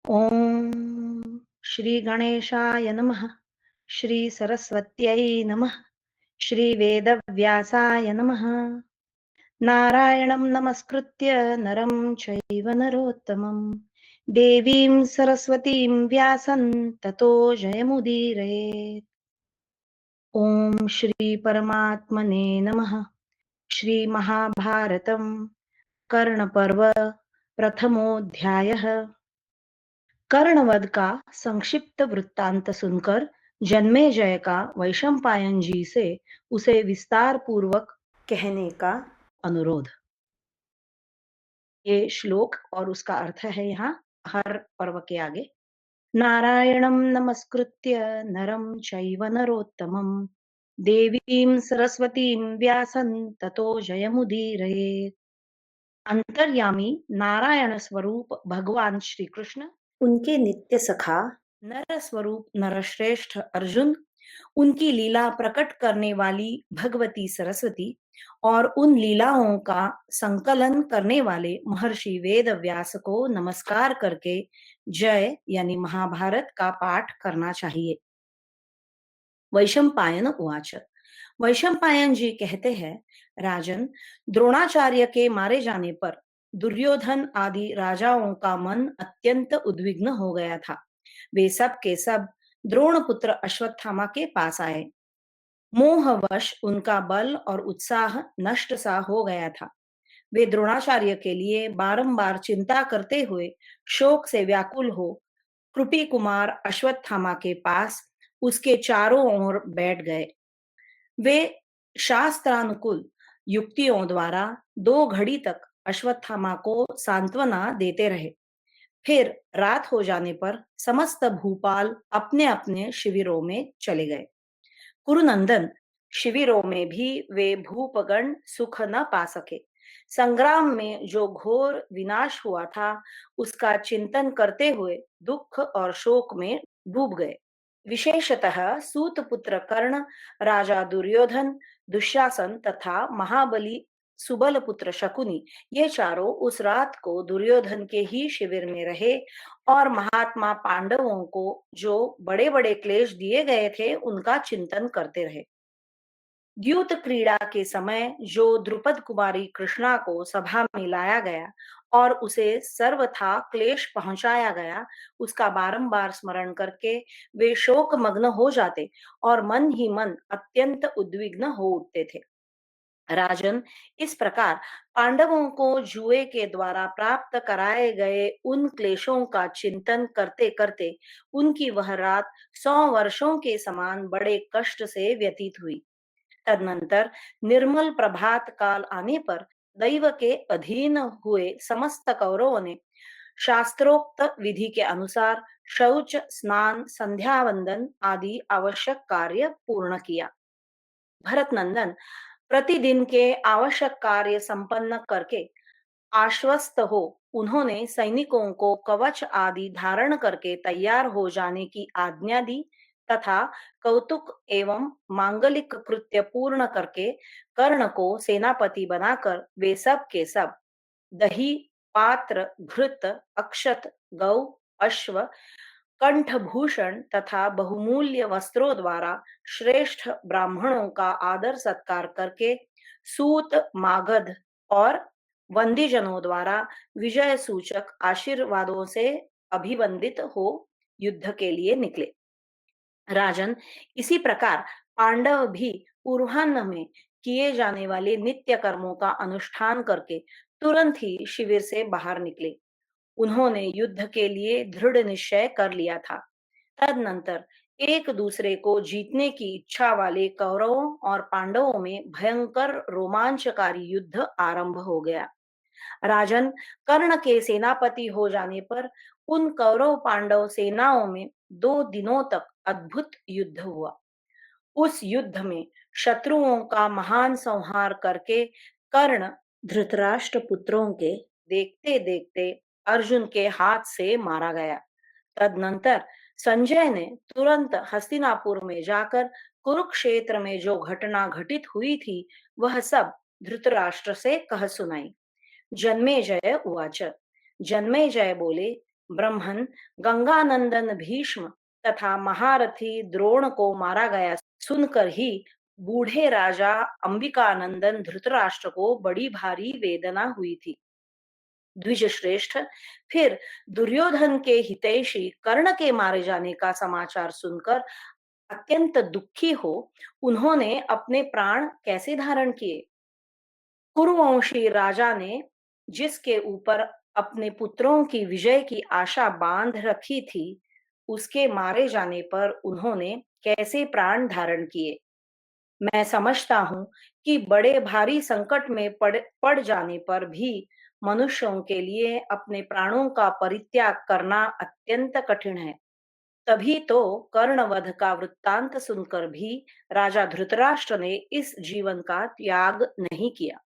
ॐ श्रीगणेशाय नमः। श्रीसरस्वत्यै नमः। श्रीवेदव्यासाय नमः। नारायणं नमस्कृत्य नरं चैव नरोत्तमं देवीं सरस्वतीं व्यासं ततो जयमुदीरयेत्। ॐ श्रीपरमात्मने नमः। श्रीमहाभारतं कर्णपर्व प्रथमोऽध्यायः। कर्णवध का संक्षिप्त वृत्तांत सुनकर जन्मेजय का वैशंपायन जी से उसे विस्तार पूर्वक कहने का अनुरोध। ये श्लोक और उसका अर्थ है यहाँ हर पर्व के आगे। नारायणं नमस्कृत्य नरं चैव नरोत्तमं देवीं सरस्वतीं व्यासं ततो जयमुदीरयेत्। अंतर्यामी नारायण स्वरूप भगवान श्री कृष्ण, उनके नित्य सखा नर स्वरूप नरश्रेष्ठ अर्जुन, उनकी लीला प्रकट करने वाली भगवती सरस्वती और उन लीलाओं का संकलन करने वाले महर्षि वेद व्यास को नमस्कार करके जय यानी महाभारत का पाठ करना चाहिए। वैशंपायन उवाच। वैशंपायन जी कहते हैं, राजन, द्रोणाचार्य के मारे जाने पर दुर्योधन आदि राजाओं का मन अत्यंत उद्विग्न हो गया था। वे सब के सब द्रोण पुत्र अश्वत्थामा के पास आए। मोहवश उनका बल और उत्साह नष्ट सा हो गया था। वे द्रोणाचार्य के लिए बारंबार चिंता करते हुए शोक से व्याकुल हो कृपी कुमार अश्वत्थामा के पास उसके चारों ओर बैठ गए। वे शास्त्रानुकूल युक्तियों द्वारा 2 घड़ी तक अश्वत्थामा को सांत्वना देते रहे। फिर रात हो जाने पर समस्त भूपाल अपने अपने शिविरों में चले गए। कुरुनंदन शिविरों में भी वे भूपगण सुख न पा सके। संग्राम में जो घोर विनाश हुआ था उसका चिंतन करते हुए दुख और शोक में डूब गए। विशेषतः सूत पुत्र कर्ण, राजा दुर्योधन, दुशासन तथा महाबली सुबल पुत्र शकुनी, ये चारों उस रात को दुर्योधन के ही शिविर में रहे और महात्मा पांडवों को जो बड़े बड़े क्लेश दिए गए थे उनका चिंतन करते रहे। द्यूत क्रीड़ा के समय जो द्रुपद कुमारी कृष्णा को सभा में लाया गया और उसे सर्वथा क्लेश पहुंचाया गया, उसका बारंबार स्मरण करके वे शोक मग्न हो जाते और मन ही मन अत्यंत उद्विग्न हो उठते थे। राजन, इस प्रकार पांडवों को जुए के द्वारा प्राप्त कराए गए उन क्लेशों का चिंतन करते करते उनकी वह रात 100 वर्षों के समान बड़े कष्ट से व्यतीत हुई। तदनंतर निर्मल प्रभात काल आने पर दैव के अधीन हुए समस्त कौरवों ने शास्त्रोक्त विधि के अनुसार शौच, स्नान, संध्या वंदन आदि आवश्यक कार्य पूर्ण किया। भरत नंदन प्रतिदिन के आवश्यक कार्य संपन्न करके आश्वस्त हो उन्होंने सैनिकों को कवच आदि धारण करके तैयार हो जाने की आज्ञा दी तथा कौतुक एवं मांगलिक कृत्य पूर्ण करके कर्ण को सेनापति बनाकर वे सब के सब दही, पात्र, घृत, अक्षत, गौ, अश्व, कंठभूषण तथा बहुमूल्य वस्त्रों द्वारा श्रेष्ठ ब्राह्मणों का आदर सत्कार करके सूत, मागध और वंदीजनों द्वारा विजय सूचक आशीर्वादों से अभिवंदित हो युद्ध के लिए निकले। राजन, इसी प्रकार पांडव भी पूर्वाह्न में किए जाने वाले नित्य कर्मों का अनुष्ठान करके तुरंत ही शिविर से बाहर निकले। उन्होंने युद्ध के लिए दृढ़ निश्चय कर लिया था। तदनंतर एक दूसरे को जीतने की इच्छा वाले कौरवों और पांडवों में भयंकर रोमांचकारी युद्ध आरंभ हो गया। राजन, कर्ण के सेनापति हो जाने पर उन कौरव पांडव सेनाओं में 2 दिनों तक अद्भुत युद्ध हुआ। उस युद्ध में शत्रुओं का महान संहार करके कर्ण धृतराष्ट्र पुत्रों के देखते देखते अर्जुन के हाथ से मारा गया। तदनंतर संजय ने तुरंत हस्तिनापुर में जाकर कुरुक्षेत्र में जो घटना घटित हुई थी वह सब धृतराष्ट्र से कह सुनाई। जन्मेजय उवाच। जन्मेजय बोले, ब्रह्मन गंगानंदन भीष्म तथा महारथी द्रोण को मारा गया सुनकर ही बूढ़े राजा अंबिकानंदन धृतराष्ट्र को बड़ी भारी वेदना हुई थी। द्विज श्रेष्ठ, फिर दुर्योधन के हितैषी कर्ण के मारे जाने का समाचार सुनकर अत्यंत दुखी हो उन्होंने अपने प्राण कैसे धारण किए? कुरुवंशी राजा ने जिसके ऊपर अपने पुत्रों की विजय की आशा बांध रखी थी, उसके मारे जाने पर उन्होंने कैसे प्राण धारण किए? मैं समझता हूँ कि बड़े भारी संकट में पड़ जाने पर भी मनुष्यों के लिए अपने प्राणों का परित्याग करना अत्यंत कठिन है। तभी तो कर्णवध का वृत्तांत सुनकर भी राजा धृतराष्ट्र ने इस जीवन का त्याग नहीं किया।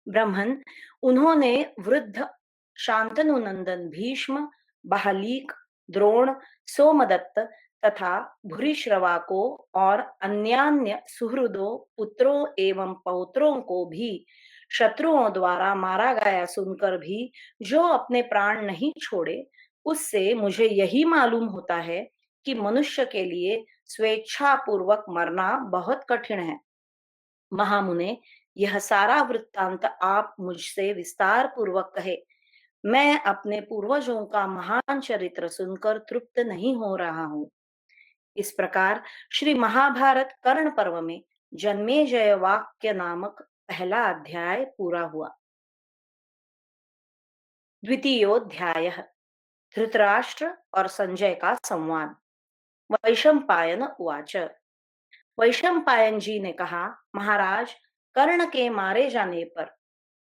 ब्रह्मन, उन्होंने वृद्ध शांतनु नंदन भीष्म, बहलीक, द्रोण, सोमदत्त तथा भूरिश्रवा को और अन्यान्य सुहृदों, पुत्रों एवं पौत्रों को भी शत्रुओं द्वारा मारा गया सुनकर भी जो अपने प्राण नहीं छोड़े, उससे मुझे यही मालूम होता है कि मनुष्य के लिए स्वेच्छा पूर्वक मरना बहुत कठिन है। महामुने, यह सारा वृत्तांत आप मुझसे विस्तार पूर्वक कहे। मैं अपने पूर्वजों का महान चरित्र सुनकर तृप्त नहीं हो रहा हूँ। इस प्रकार श्री महाभारत कर्ण पर्व में जन्मेजय वाक्य नामक पहला अध्याय पूरा हुआ। द्वितीयोध्याय धृतराष्ट्र और संजय का संवाद। वैशंपायन उवाच। वैशंपायन जी ने कहा, महाराज, कर्ण के मारे जाने पर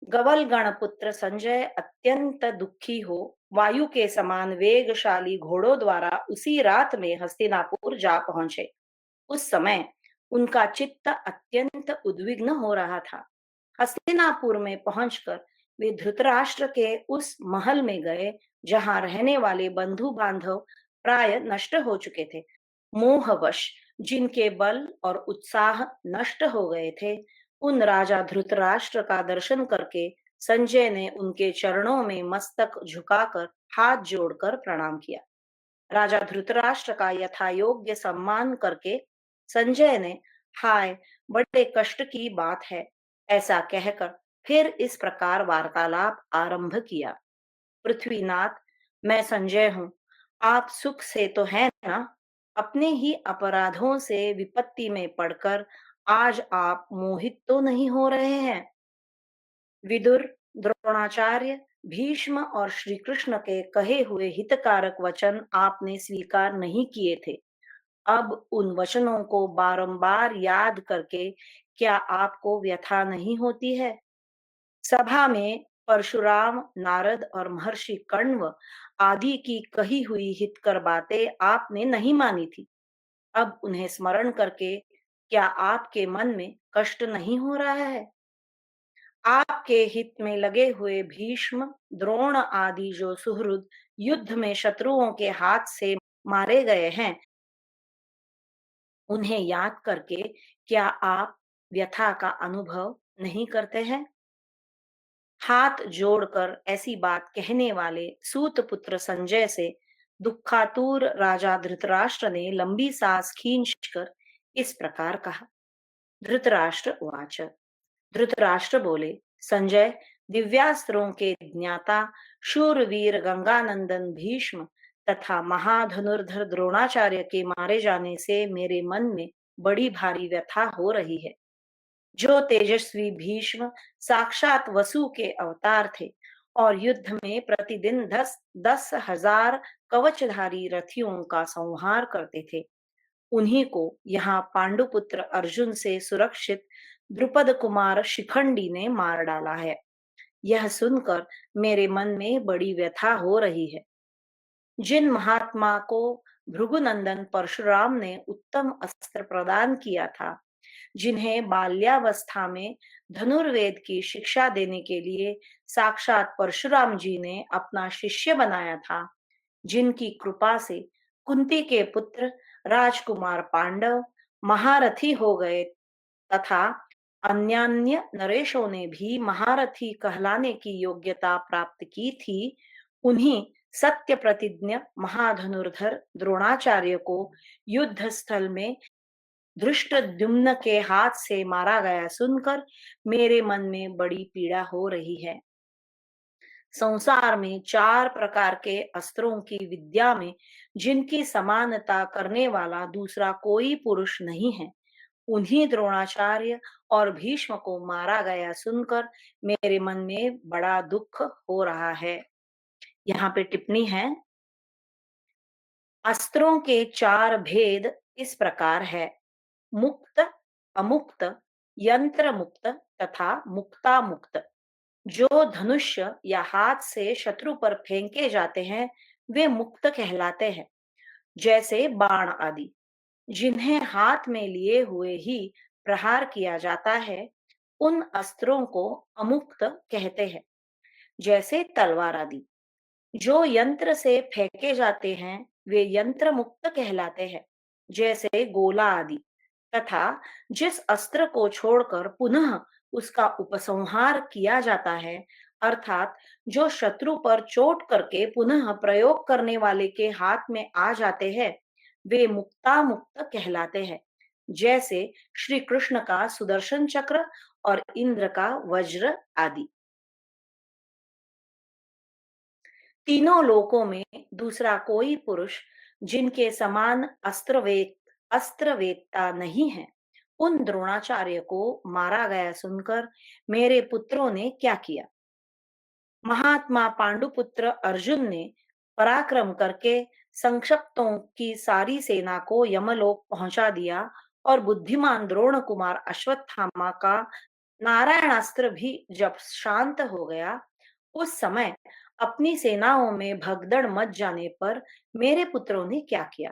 गवल गणपुत्र संजय अत्यंत दुखी हो वायु के समान वेगशाली घोड़ों द्वारा उसी रात में हस्तिनापुर जा पहुंचे। उस समय उनका चित्त अत्यंत उद्विग्न हो रहा था। हस्तिनापुर में पहुंचकर वे धृतराष्ट्र के उस महल में गए जहां रहने वाले बंधु बांधव प्राय नष्ट हो चुके थे। मोहवश जिनके बल और उत्साह नष्ट हो गए थे, उन राजा धृतराष्ट्र का दर्शन करके संजय ने उनके चरणों में मस्तक झुकाकर हाथ जोड़कर प्रणाम किया। राजा धृतराष्ट्र का यथायोग्य सम्मान करके संजय ने, हाय, बड़े कष्ट की बात है, ऐसा कहकर फिर इस प्रकार वार्तालाप आरंभ किया। पृथ्वीनाथ, मैं संजय हूँ। आप सुख से तो हैं ना? अपने ही अपराधों से विपत्ति में पड़कर आज आप मोहित तो नहीं हो रहे हैं? विदुर, द्रोणाचार्य, भीष्म और श्री कृष्ण के कहे हुए हितकारक वचन आपने स्वीकार नहीं किए थे। अब उन वचनों को बारंबार याद करके क्या आपको व्यथा नहीं होती है? सभा में परशुराम, नारद और महर्षि कण्व आदि की कही हुई हितकर बातें आपने नहीं मानी थी। अब उन्हें स्मरण करके क्या आपके मन में कष्ट नहीं हो रहा है? आपके हित में लगे हुए भीष्म, द्रोण आदि जो सुहृद युद्ध में शत्रुओं के हाथ से मारे गए हैं, उन्हें याद करके क्या आप व्यथा का अनुभव नहीं करते हैं? हाथ जोड़कर ऐसी बात कहने वाले सूत पुत्र संजय से दुखातुर राजा धृतराष्ट्र ने लंबी सांस खींचकर इस प्रकार कहा। धृतराष्ट्र उवाच। धृतराष्ट्र बोले, संजय, दिव्यास्त्रों के ज्ञाता शूरवीर गंगानंदन भीष्म तथा महाधनुर्धर द्रोणाचार्य के मारे जाने से मेरे मन में बड़ी भारी व्यथा हो रही है। जो तेजस्वी भीष्म साक्षात वसु के अवतार थे और युद्ध में प्रतिदिन 10,000 कवचधारी रथियों का संहार करते थे, उन्हीं को यहाँ पांडुपुत्र अर्जुन से सुरक्षित द्रुपद कुमार शिखंडी ने मार डाला है। यह सुनकर मेरे मन में बड़ी व्यथा हो रही है। जिन महात्मा को भृगुनंदन परशुराम ने उत्तम अस्त्र प्रदान किया था, जिन्हें बाल्यावस्था में धनुर्वेद की शिक्षा देने के लिए साक्षात परशुराम जी ने अपना शिष्य बनाया था, जिनकी कृपा से कुंती के पुत्र राजकुमार पांडव महारथी हो गए तथा अन्यान्य नरेशों ने भी महारथी कहलाने की योग्यता प्राप्त की थी, उन्हीं सत्य प्रतिज्ञ महाधनुर्धर द्रोणाचार्य को युद्ध स्थल में धृष्टद्युम्न के हाथ से मारा गया सुनकर मेरे मन में बड़ी पीड़ा हो रही है। संसार में 4 प्रकार के अस्त्रों की विद्या में जिनकी समानता करने वाला दूसरा कोई पुरुष नहीं है, उन्हीं द्रोणाचार्य और भीष्म को मारा गया सुनकर मेरे मन में बड़ा दुख हो रहा है। यहाँ पे टिप्पणी है, अस्त्रों के 4 भेद इस प्रकार है: मुक्त, अमुक्त, यंत्र मुक्त तथा मुक्ता मुक्त। जो धनुष्य या हाथ से शत्रु पर फेंके जाते हैं, वे मुक्त कहलाते हैं, जैसे बाण आदि। जिन्हें हाथ में लिए हुए ही प्रहार किया जाता है, उन अस्त्रों को अमुक्त कहते हैं, जैसे तलवार आदि। जो यंत्र से फेंके जाते हैं, वे यंत्र मुक्त कहलाते हैं, जैसे गोला आदि। तथा जिस अस्त्र को छोड़कर पुनः उसका उपसंहार किया जाता है, अर्थात जो शत्रु पर चोट करके पुनः प्रयोग करने वाले के हाथ में आ जाते हैं, वे मुक्ता मुक्त कहलाते हैं, जैसे श्री कृष्ण का सुदर्शन चक्र और इंद्र का वज्र आदि। तीनों लोकों में दूसरा कोई पुरुष जिनके समान अस्त्र वेत्ता नहीं है, उन द्रोणाचार्य को मारा गया सुनकर मेरे पुत्रों ने क्या किया? महात्मा पांडुपुत्र अर्जुन ने पराक्रम करके संक्षिप्तों की सारी सेना को यमलोक पहुंचा दिया और बुद्धिमान द्रोण कुमार अश्वत्थामा का नारायणास्त्र भी जब शांत हो गया, उस समय अपनी सेनाओं में भगदड़ मच जाने पर मेरे पुत्रों ने क्या किया?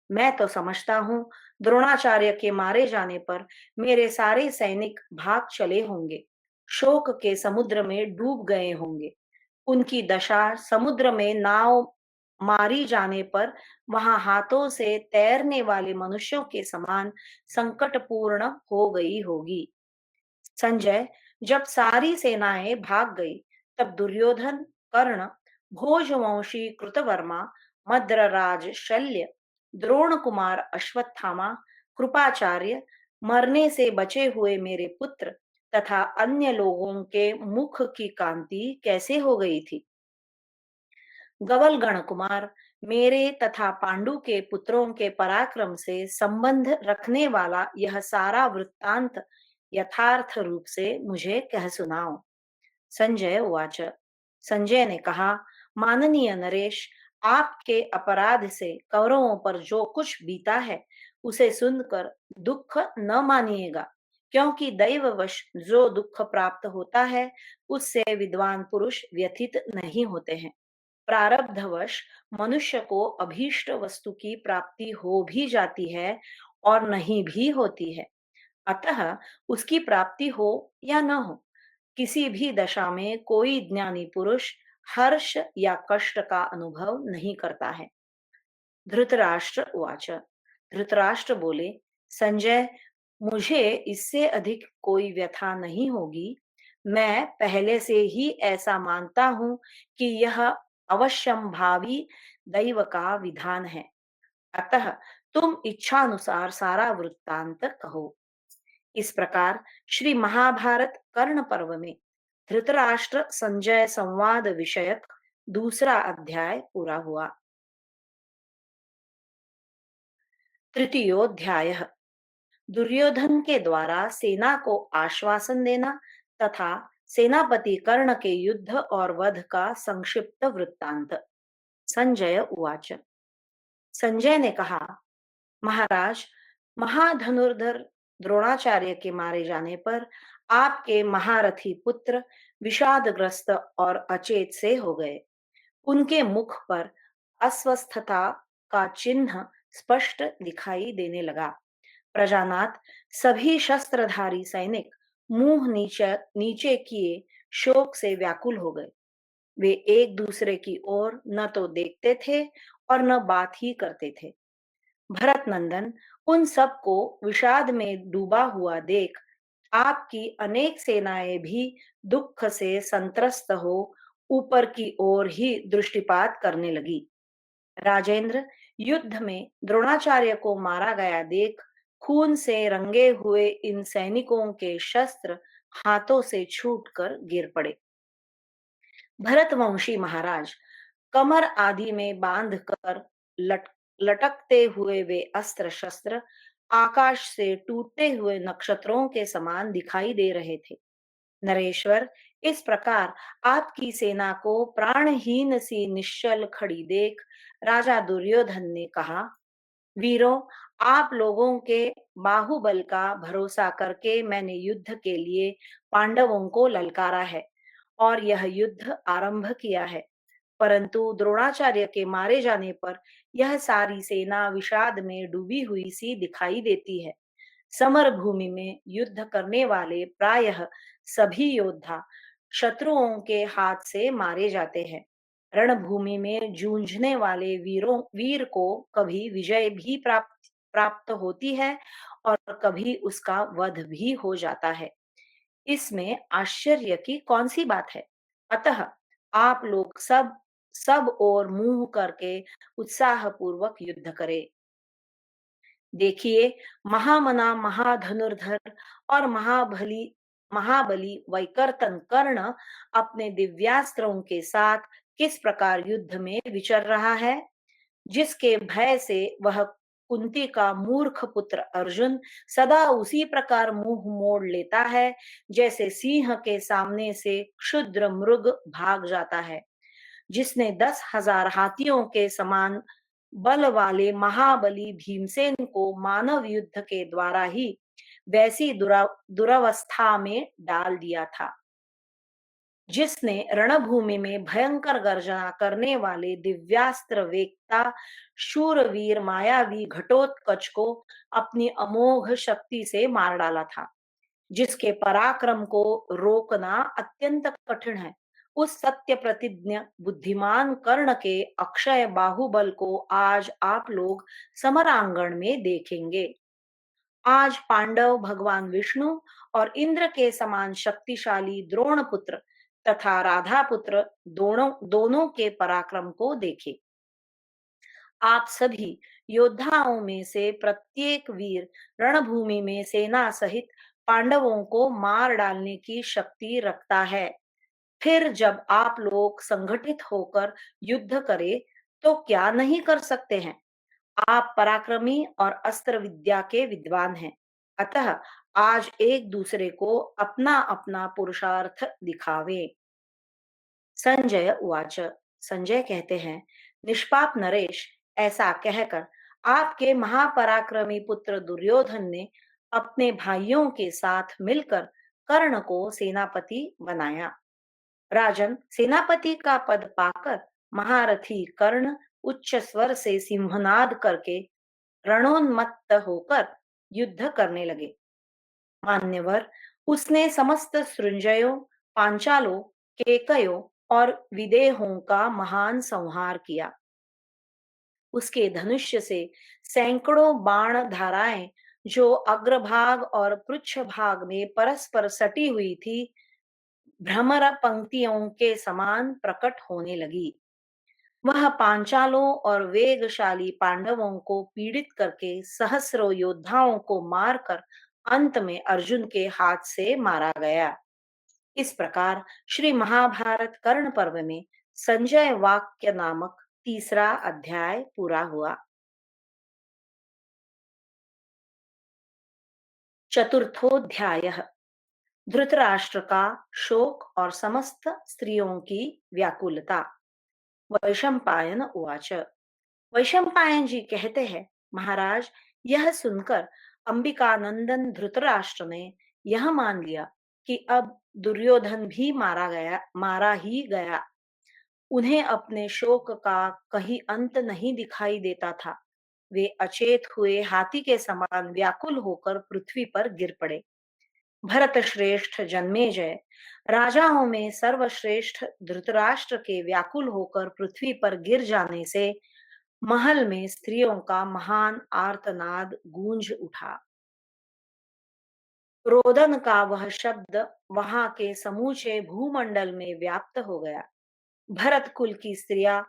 मैं तो समझता हूँ, द्रोणाचार्य के मारे जाने पर मेरे सारे सैनिक भाग चले होंगे, शोक के समुद्र में डूब गए होंगे। उनकी दशा समुद्र में नाव मारी जाने पर वहां हाथों से तैरने वाले मनुष्यों के समान संकटपूर्ण हो गई होगी। संजय, जब सारी सेनाएं भाग गई, तब दुर्योधन, कर्ण, भोजवंशी कृतवर्मा, मद्रराज शल्य, द्रोण कुमार अश्वत्थामा, कृपाचार्य, मरने से बचे हुए मेरे पुत्र तथा अन्य लोगों के मुख की कांति कैसे हो गई थी। गवल गण कुमार, मेरे तथा पांडु के पुत्रों के पराक्रम से संबंध रखने वाला यह सारा वृत्तांत यथार्थ रूप से मुझे कह सुनाओ। संजय उवाच। संजय ने कहा, माननीय नरेश, आपके अपराध से कौरवों पर जो कुछ बीता है, उसे सुनकर दुख न मानिएगा, क्योंकि दैववश जो दुख प्राप्त होता है, उससे विद्वान पुरुष व्यथित नहीं होते हैं। प्रारब्धवश मनुष्य को अभीष्ट वस्तु की प्राप्ति हो भी जाती है और नहीं भी होती है। अतः उसकी प्राप्ति हो या न हो, किसी भी दशा में कोई ज्ञानी पुरुष हर्ष या कष्ट का अनुभव नहीं करता है। धृतराष्ट्र उवाच। धृतराष्ट्र बोले, संजय, मुझे इससे अधिक कोई व्यथा नहीं होगी। मैं पहले से ही ऐसा मानता हूं कि यह अवश्यंभावी दैव का विधान है। अतः तुम इच्छानुसार सारा वृत्तांत कहो। इस प्रकार श्री महाभारत कर्ण पर्व में धृतराष्ट्र संजय संवाद विषयक दूसरा अध्याय पूरा हुआ। तृतीयोध्याय। दुर्योधन के द्वारा सेना को आश्वासन देना तथा सेनापति कर्ण के युद्ध और वध का संक्षिप्त वृत्तांत। संजय उवाच। संजय ने कहा, महाराज, महाधनुर्धर द्रोणाचार्य के मारे जाने पर आपके महारथी पुत्र विषादग्रस्त और अचेत से हो गए। उनके मुख पर अस्वस्थता का चिन्ह स्पष्ट दिखाई देने लगा। प्रजानाथ सभी शस्त्रधारी सैनिक मुंह नीचे नीचे किए शोक से व्याकुल हो गए। वे एक दूसरे की ओर न तो देखते थे और न बात ही करते थे। भरत नंदन, उन सबको विषाद में डूबा हुआ देख आपकी अनेक सेनाएं भी दुख से संत्रस्त हो ऊपर की ओर ही दृष्टिपात करने लगी। राजेंद्र, युद्ध में द्रोणाचार्य को मारा गया देख खून से रंगे हुए इन सैनिकों के शस्त्र हाथों से छूटकर गिर पड़े। भरतवंशी महाराज कमर आदि में बांधकर लट लटकते हुए वे अस्त्र शस्त्र आकाश से टूटते हुए नक्षत्रों के समान दिखाई दे रहे थे। नरेश्वर, इस प्रकार आपकी सेना को प्राणहीन सी निश्चल खड़ी देख राजा दुर्योधन ने कहा, वीरों, आप लोगों के बाहुबल का भरोसा करके मैंने युद्ध के लिए पांडवों को ललकारा है और यह युद्ध आरंभ किया है। परंतु द्रोणाचार्य के मारे जाने पर यह सारी सेना विषाद में डूबी हुई सी दिखाई देती है। समर भूमि में युद्ध करने वाले प्रायः सभी योद्धा शत्रुओं के हाथ से मारे जाते हैं। रणभूमि में जूझने वाले वीर को कभी विजय भी प्राप्त प्राप्त होती है और कभी उसका वध भी हो जाता है। इसमें आश्चर्य की कौन सी बात है? अतः आप लोग सब सब और मुंह करके उत्साह पूर्वक युद्ध करें। देखिए, महामना महाधनुर्धर और महाबली वैकर्तन कर्ण अपने दिव्यास्त्रों के साथ किस प्रकार युद्ध में विचर रहा है, जिसके भय से वह कुंती का मूर्ख पुत्र अर्जुन सदा उसी प्रकार मुंह मोड़ लेता है जैसे सिंह के सामने से क्षुद्र मृग भाग जाता है। जिसने 10,000 हाथियों के समान बल वाले महाबली भीमसेन को मानव युद्ध के द्वारा ही वैसी दुरावस्था में डाल दिया था। जिसने रणभूमि में भयंकर गर्जना करने वाले दिव्यास्त्र वेत्ता शूरवीर मायावी घटोत्कच को अपनी अमोघ शक्ति से मार डाला था, जिसके पराक्रम को रोकना अत्यंत कठिन है, उस सत्य प्रतिज्ञ बुद्धिमान कर्ण के अक्षय बाहुबल को आज आप लोग समरांगण में देखेंगे। आज पांडव भगवान विष्णु और इंद्र के समान शक्तिशाली द्रोण पुत्र तथा राधा पुत्र दोनों दोनों के पराक्रम को देखे। आप सभी योद्धाओं में से प्रत्येक वीर रणभूमि में सेना सहित पांडवों को मार डालने की शक्ति रखता है। फिर जब आप लोग संगठित होकर युद्ध करें तो क्या नहीं कर सकते हैं। आप पराक्रमी और अस्त्र विद्या के विद्वान हैं। अतः आज एक दूसरे को अपना अपना पुरुषार्थ दिखावे। संजय उवाच। संजय कहते हैं, निष्पाप नरेश, ऐसा कहकर आपके महापराक्रमी पुत्र दुर्योधन ने अपने भाइयों के साथ मिलकर कर्ण को सेनापति बनाया। राजन, सेनापति का पद पाकर महारथी कर्ण उच्च स्वर से सिंहनाद करके रणोन्मत्त होकर युद्ध करने लगे। मान्यवर, उसने समस्त सृंजयों, पांचालों, केकयों और विदेहों का महान संहार किया। उसके धनुष्य से सैकड़ों बाण धाराएं जो अग्रभाग और पृष्ठ भाग में परस्पर सटी हुई थी, भ्रमर पंक्तियों के समान प्रकट होने लगी। वह पांचालों और वेगशाली पांडवों को पीड़ित करके सहस्रों योद्धाओं को मारकर अंत में अर्जुन के हाथ से मारा गया। इस प्रकार श्री महाभारत कर्ण पर्व में संजय वाक्य नामक तीसरा अध्याय पूरा हुआ। चतुर्थोध्याय धृतराष्ट्र का शोक और समस्त स्त्रियों की व्याकुलता। वैशंपायन उवाच। वैशंपायन जी कहते हैं, महाराज, यह सुनकर अंबिकानंदन धृतराष्ट्र ने यह मान लिया कि अब दुर्योधन भी मारा ही गया। उन्हें अपने शोक का कहीं अंत नहीं दिखाई देता था। वे अचेत हुए हाथी के समान व्याकुल होकर पृथ्वी पर गिर पड़े। भरत श्रेष्ठ जन्मेजय, राजाओं में सर्वश्रेष्ठ धृतराष्ट्र के व्याकुल होकर पृथ्वी पर गिर जाने से महल में स्त्रियों का महान आर्तनाद गूंज उठा। रोदन का वह शब्द वहां के समूचे भूमंडल में व्याप्त हो गया। भरत कुल की स्त्रियां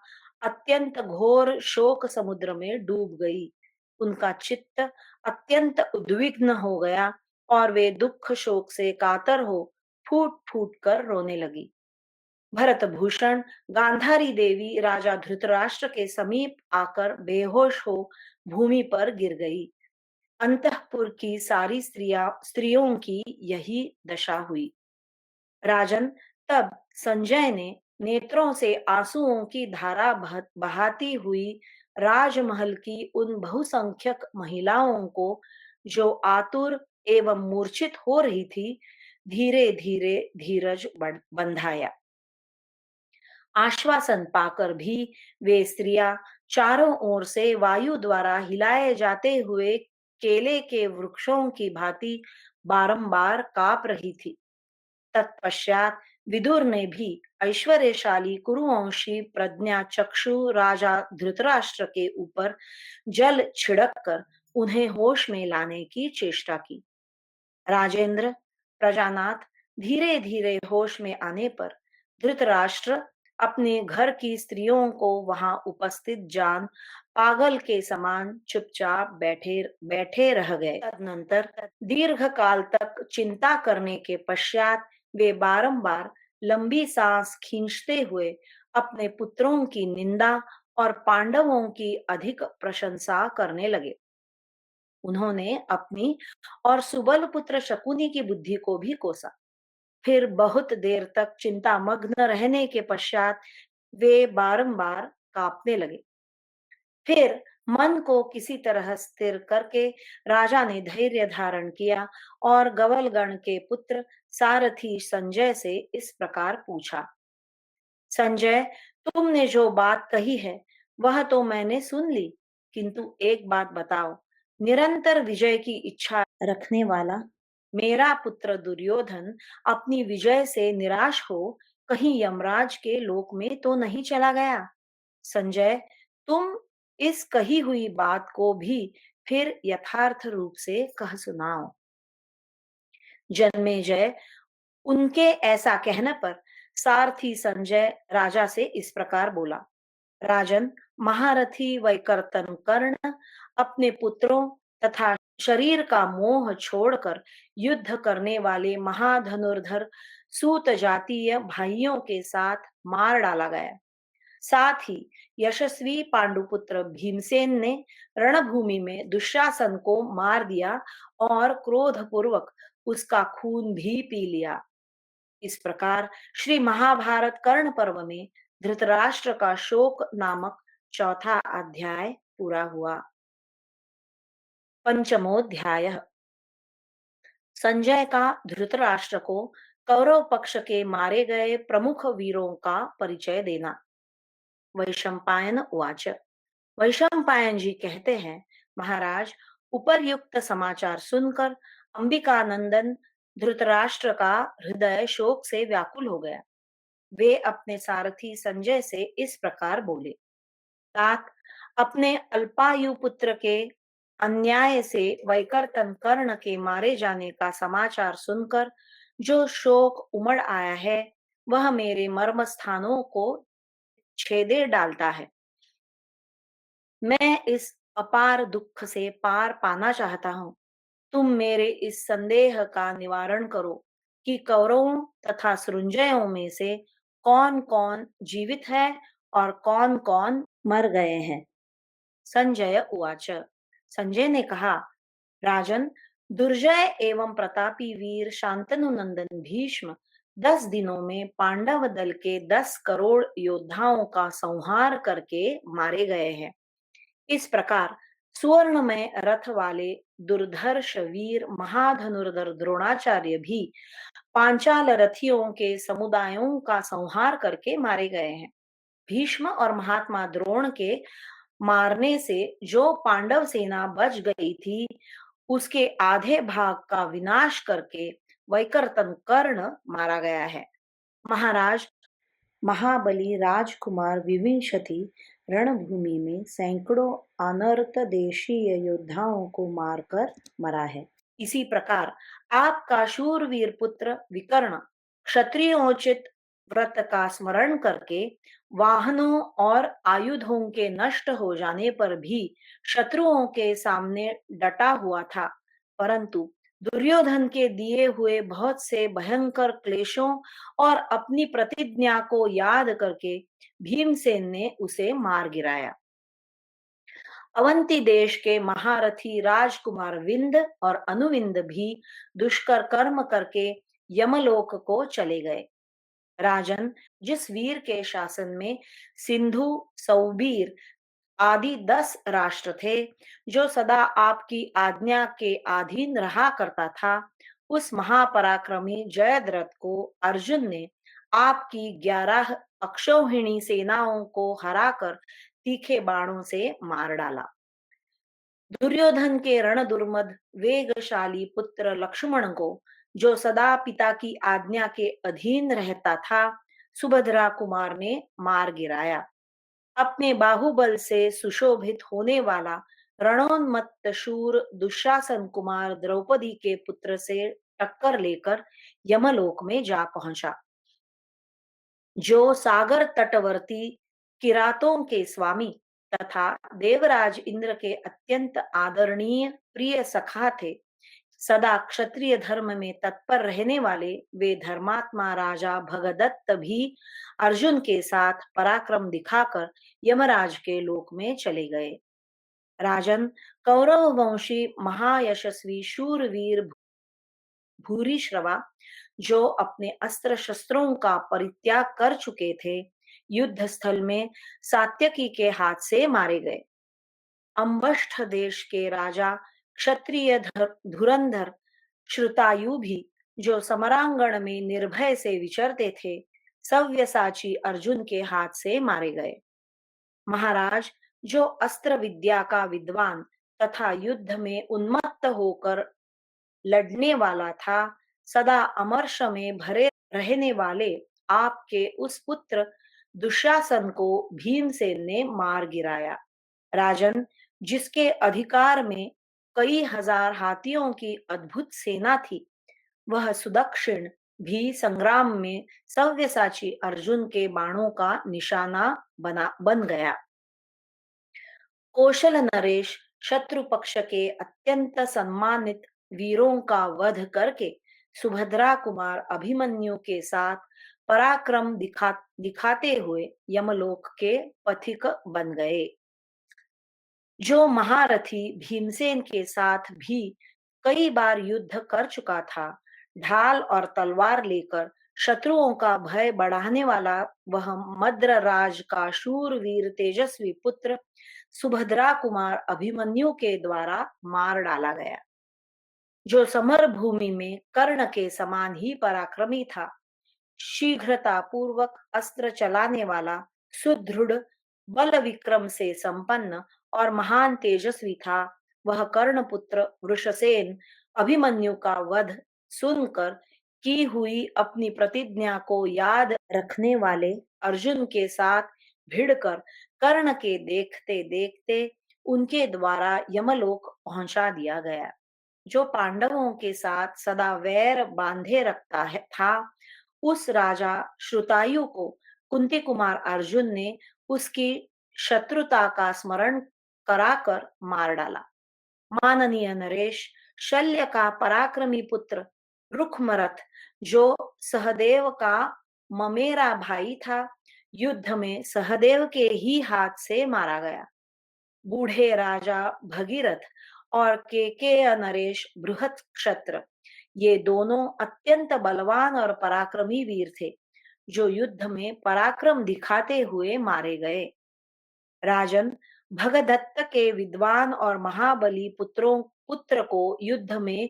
अत्यंत घोर शोक समुद्र में डूब गई। उनका चित्त अत्यंत उद्विग्न हो गया और वे दुख शोक से कातर हो फूट फूट कर रोने लगी। भरत भूषण गांधारी देवी राजा धृतराष्ट्र के समीप आकर बेहोश हो भूमि पर गिर गई। अंतःपुर की सारी स्त्रियों की यही दशा हुई। राजन, तब संजय ने नेत्रों से आंसुओं की धारा बहाती हुई राजमहल की उन बहुसंख्यक महिलाओं को, जो आतुर एवं मूर्छित हो रही थी, धीरे धीरे धीरज बंधाया। आश्वासन पाकर भी वे स्त्रियां चारों ओर से वायु द्वारा हिलाए जाते हुए केले के वृक्षों की भांति बारंबार कांप रही थी। तत्पश्चात विदुर ने भी ऐश्वर्यशाली कुरुवंशी प्रज्ञा चक्षु राजा धृतराष्ट्र के ऊपर जल छिड़क कर उन्हें होश में लाने की चेष्टा की। राजेंद्र, प्रजानाथ धीरे धीरे होश में आने पर धृतराष्ट्र अपने घर की स्त्रियों को वहां उपस्थित जान पागल के समान चुपचाप बैठे बैठे रह गए। तदनंतर दीर्घ काल तक चिंता करने के पश्चात वे बारंबार लंबी सांस खींचते हुए अपने पुत्रों की निंदा और पांडवों की अधिक प्रशंसा करने लगे। उन्होंने अपनी और सुबल पुत्र शकुनी की बुद्धि को भी कोसा। फिर बहुत देर तक चिंतामग्न रहने के पश्चात वे बारंबार कांपने लगे। फिर मन को किसी तरह स्थिर करके राजा ने धैर्य धारण किया और गवलगण के पुत्र सारथी संजय से इस प्रकार पूछा। संजय, तुमने जो बात कही है वह तो मैंने सुन ली, किंतु एक बात बताओ, निरंतर विजय की इच्छा रखने वाला मेरा पुत्र दुर्योधन अपनी विजय से निराश हो कहीं यमराज के लोक में तो नहीं चला गया? संजय, तुम इस कही हुई बात को भी फिर यथार्थ रूप से कह सुनाओ। जन्मेजय, उनके ऐसा कहने पर सारथी संजय राजा से इस प्रकार बोला। राजन, महारथी वैकर्तन कर्ण अपने पुत्रों तथा शरीर का मोह छोड़कर युद्ध करने वाले महाधनुर्धर सूत जातीय भाइयों के साथ मार डाला गया। साथ ही यशस्वी पांडुपुत्र भीमसेन ने रणभूमि में दुशासन को मार दिया और क्रोधपूर्वक उसका खून भी पी लिया। इस प्रकार श्री महाभारत कर्ण पर्व में धृतराष्ट्र का शोक नामक चौथा अध्याय पूरा हुआ। पंचमोध्याय। संजय का धृतराष्ट्र को कौरव पक्ष के मारे गए प्रमुख वीरों का परिचय देना। वैशंपायन उवाच। वैशंपायन जी कहते हैं, महाराज, उपर्युक्त समाचार सुनकर अंबिकानंदन धृतराष्ट्र का हृदय शोक से व्याकुल हो गया। वे अपने सारथी संजय से इस प्रकार बोले। तात, अपने अल्पायु पुत्र के अन्याय से वैकर्तन कर्ण के मारे जाने का समाचार सुनकर जो शोक उमड़ आया है, वह मेरे मर्म स्थानों को छेदे डालता है। मैं इस अपार दुख से पार पाना चाहता हूँ। तुम मेरे इस संदेह का निवारण करो कि कौरवों तथा सृंजयों में से कौन कौन जीवित है और कौन कौन मर गए हैं। संजय उवाच। संजय ने कहा, राजन, दुर्जय एवं प्रतापी वीर शांतनु नंदन भीष्म 10 दिनों में पांडव दल के 10 करोड़ योद्धाओं का संहार करके मारे गए हैं। इस प्रकार सुवर्ण में रथ वाले दुर्धर्ष वीर महाधनुर्धर द्रोणाचार्य भी पांचाल रथियों के समुदायों का संहार करके मारे गए हैं। भीष्म और महात्मा द्रोण के मारने से जो पांडव सेना बच गई थी, उसके आधे भाग का विनाश करके वैकर्तन कर्ण मारा गया है। महाराज, महाबली राजकुमार विविंशति रणभूमि में सैकड़ों अनर्त देशीय योद्धाओं को मारकर मरा है। इसी प्रकार आपका शूरवीर पुत्र विकर्ण क्षत्रियोचित व्रत का स्मरण करके वाहनों और आयुधों के नष्ट हो जाने पर भी शत्रुओं के सामने डटा हुआ था, परंतु दुर्योधन के दिए हुए बहुत से भयंकर क्लेशों और अपनी प्रतिज्ञा को याद करके भीमसेन ने उसे मार गिराया। अवंती देश के महारथी राजकुमार विंद और अनुविंद भी दुष्कर कर्म करके यमलोक को चले गए। राजन, जिस वीर के शासन में सिंधु, सौबीर आदि 10 राष्ट्र थे, जो सदा आपकी आज्ञा के अधीन रहा करता था, उस महापराक्रमी जयद्रथ को अर्जुन ने आपकी 11 अक्षौहिणी सेनाओं को हराकर तीखे बाणों से मार डाला। दुर्योधन के रण दुर्मद वेगशाली पुत्र लक्ष्मण को, जो सदा पिता की आज्ञा के अधीन रहता था, सुभद्रा कुमार ने मार गिराया। अपने बाहुबल से सुशोभित होने वाला रणोन्मत्त शूर दुशासन कुमार द्रौपदी के पुत्र से टक्कर लेकर यमलोक में जा पहुंचा, जो सागर तटवर्ती किरातों के स्वामी तथा देवराज इंद्र के अत्यंत आदरणीय प्रिय सखा थे। सदा क्षत्रिय धर्म में तत्पर रहने वाले वे धर्मात्मा राजा भगदत्त भी अर्जुन के साथ पराक्रम दिखाकर यमराज के लोक में चले गए। राजन, कौरव वंशी महायशस्वी शूरवीर भूरिश्रवा, जो अपने अस्त्र शस्त्रों का परित्याग कर चुके थे, युद्ध स्थल में सात्यकी के हाथ से मारे गए। अंबष्ठ देश के राजा क्षत्रिय धुरंधर श्रुतायु भी, जो समरांगण में निर्भय से विचरते थे, सव्यसाची अर्जुन के हाथ से मारे गए। महाराज, जो अस्त्र विद्या का विद्वान तथा युद्ध में उन्मत्त होकर लड़ने वाला था, सदा अमर्ष में भरे रहने वाले आपके उस पुत्र दुशासन को भीमसेन ने मार गिराया। राजन, जिसके अधिकार में कई हजार हाथियों की अद्भुत सेना थी, वह सुदक्षिण भी संग्राम में सव्यसाची अर्जुन के बाणों का निशाना बन गया। कौशल नरेश शत्रु पक्ष के अत्यंत सम्मानित वीरों का वध करके सुभद्रा कुमार अभिमन्यु के साथ पराक्रम दिखाते हुए यमलोक के पथिक बन गए। जो महारथी भीमसेन के साथ भी कई बार युद्ध कर चुका था, ढाल और तलवार लेकर शत्रुओं का भय बढ़ाने वाला वह मद्रराज का शूरवीर तेजस्वी पुत्र सुभद्रा कुमार अभिमन्यु के द्वारा मार डाला गया, जो समर भूमि में कर्ण के समान ही पराक्रमी था। शीघ्रता पूर्वक अस्त्र चलाने वाला, सुदृढ़ बल विक्रम से संपन्न और महान तेजस्वी था। वह कर्णपुत्र वृषसेन अभिमन्यु का वध सुनकर की हुई अपनी प्रतिज्ञा को याद रखने वाले अर्जुन के साथ भिड़कर कर्ण के देखते देखते उनके द्वारा यमलोक पहुंचा दिया गया। जो पांडवों के साथ सदा वैर बांधे रखता है था, उस राजा श्रुतायु को कुंती कुमार अर्जुन ने उसकी शत्रुता का स्मरण कराकर मार डाला। माननीय नरेश, शल्य का पराक्रमी पुत्र रुक्मरथ, जो सहदेव का ममेरा भाई था, युद्ध में सहदेव के ही हाथ से मारा गया। बूढ़े राजा भगीरथ और केकेय नरेश बृहत क्षत्र, ये दोनों अत्यंत बलवान और पराक्रमी वीर थे, जो युद्ध में पराक्रम दिखाते हुए मारे गए। राजन, भगदत्त के विद्वान और महाबली पुत्र को युद्ध में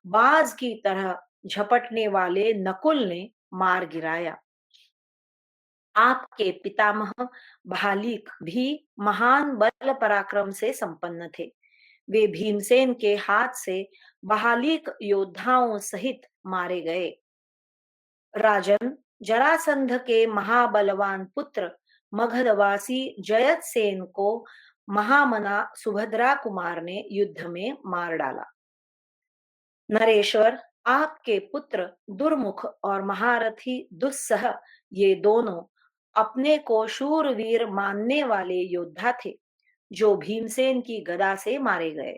बाज की तरह झपटने वाले नकुल ने मार गिराया। आपके पितामह भालीक भी महान बल पराक्रम से संपन्न थे। वे भीमसेन के हाथ से बहालीक योद्धाओं सहित मारे गए। राजन, जरासंध के महाबलवान पुत्र मगधवासी जयतसेन को महामना सुभद्रा कुमार ने युद्ध में मार डाला। नरेश्वर, आपके पुत्र दुर्मुख और महारथी दुस्सह ये दोनों अपने को शूरवीर मानने वाले योद्धा थे, जो भीमसेन की गदा से मारे गए।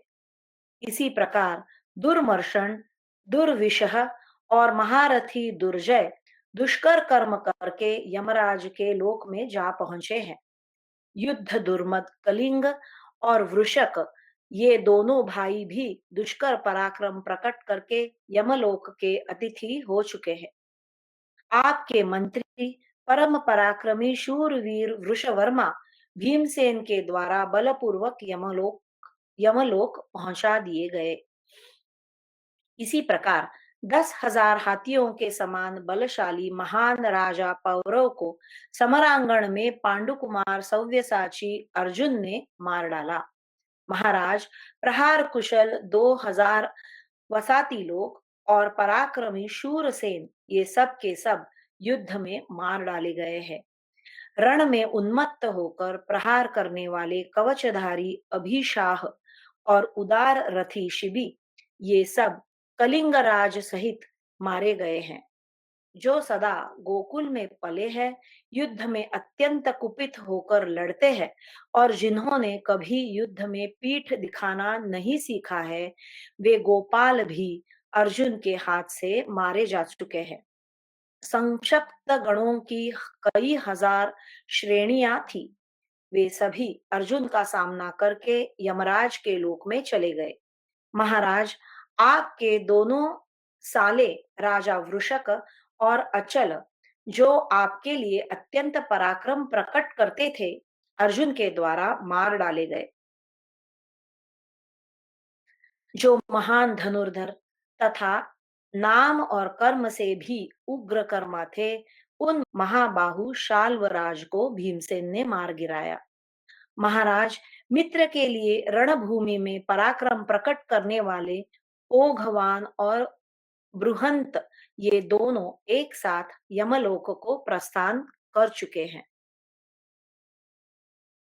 इसी प्रकार दुर्मर्शन, दुर्विशह और महारथी दुर्जय दुष्कर कर्म करके यमराज के लोक में जा पहुंचे हैं। युद्ध दुर्मद कलिंग और वृषक ये दोनों भाई भी दुष्कर पराक्रम प्रकट करके यमलोक के अतिथि हो चुके हैं। आपके मंत्री परम पराक्रमी शूरवीर वृषवर्मा भीमसेन के द्वारा बलपूर्वक यमलोक पहुंचा दिए गए। इसी प्रकार 10,000 हाथियों के समान बलशाली महान राजा पौरव को समरांगण में पांडुकुमार सव्यसाची अर्जुन ने मार डाला। महाराज प्रहार कुशल 2,000 वसाती लोग और पराक्रमी शूरसेन ये सब के सब युद्ध में मार डाले गए हैं। रण में उन्मत्त होकर प्रहार करने वाले कवचधारी अभिशाह और उदार रथी शिबी ये सब कलिंगराज सहित मारे गए हैं। जो सदा गोकुल में पले हैं, युद्ध में अत्यंत कुपित होकर लड़ते हैं और जिन्होंने कभी युद्ध में पीठ दिखाना नहीं सीखा है, वे गोपाल भी अर्जुन के हाथ से मारे जा चुके हैं। संक्षिप्त गणों की कई हजार श्रेणियां थी। वे सभी अर्जुन का सामना करके यमराज के लोक में चले गए। महाराज, आपके दोनों साले राजा वृषक और अचल, जो आपके लिए अत्यंत पराक्रम प्रकट करते थे, अर्जुन के द्वारा मार डाले गए। जो महान धनुर्धर तथा नाम और कर्म से भी उग्र कर्मा थे, उन महाबाहु शाल्वराज को भीमसेन ने मार गिराया। महाराज, मित्र के लिए रणभूमि में पराक्रम प्रकट करने वाले ओघवान और बृहंत ये दोनों एक साथ यमलोक को प्रस्थान कर चुके हैं।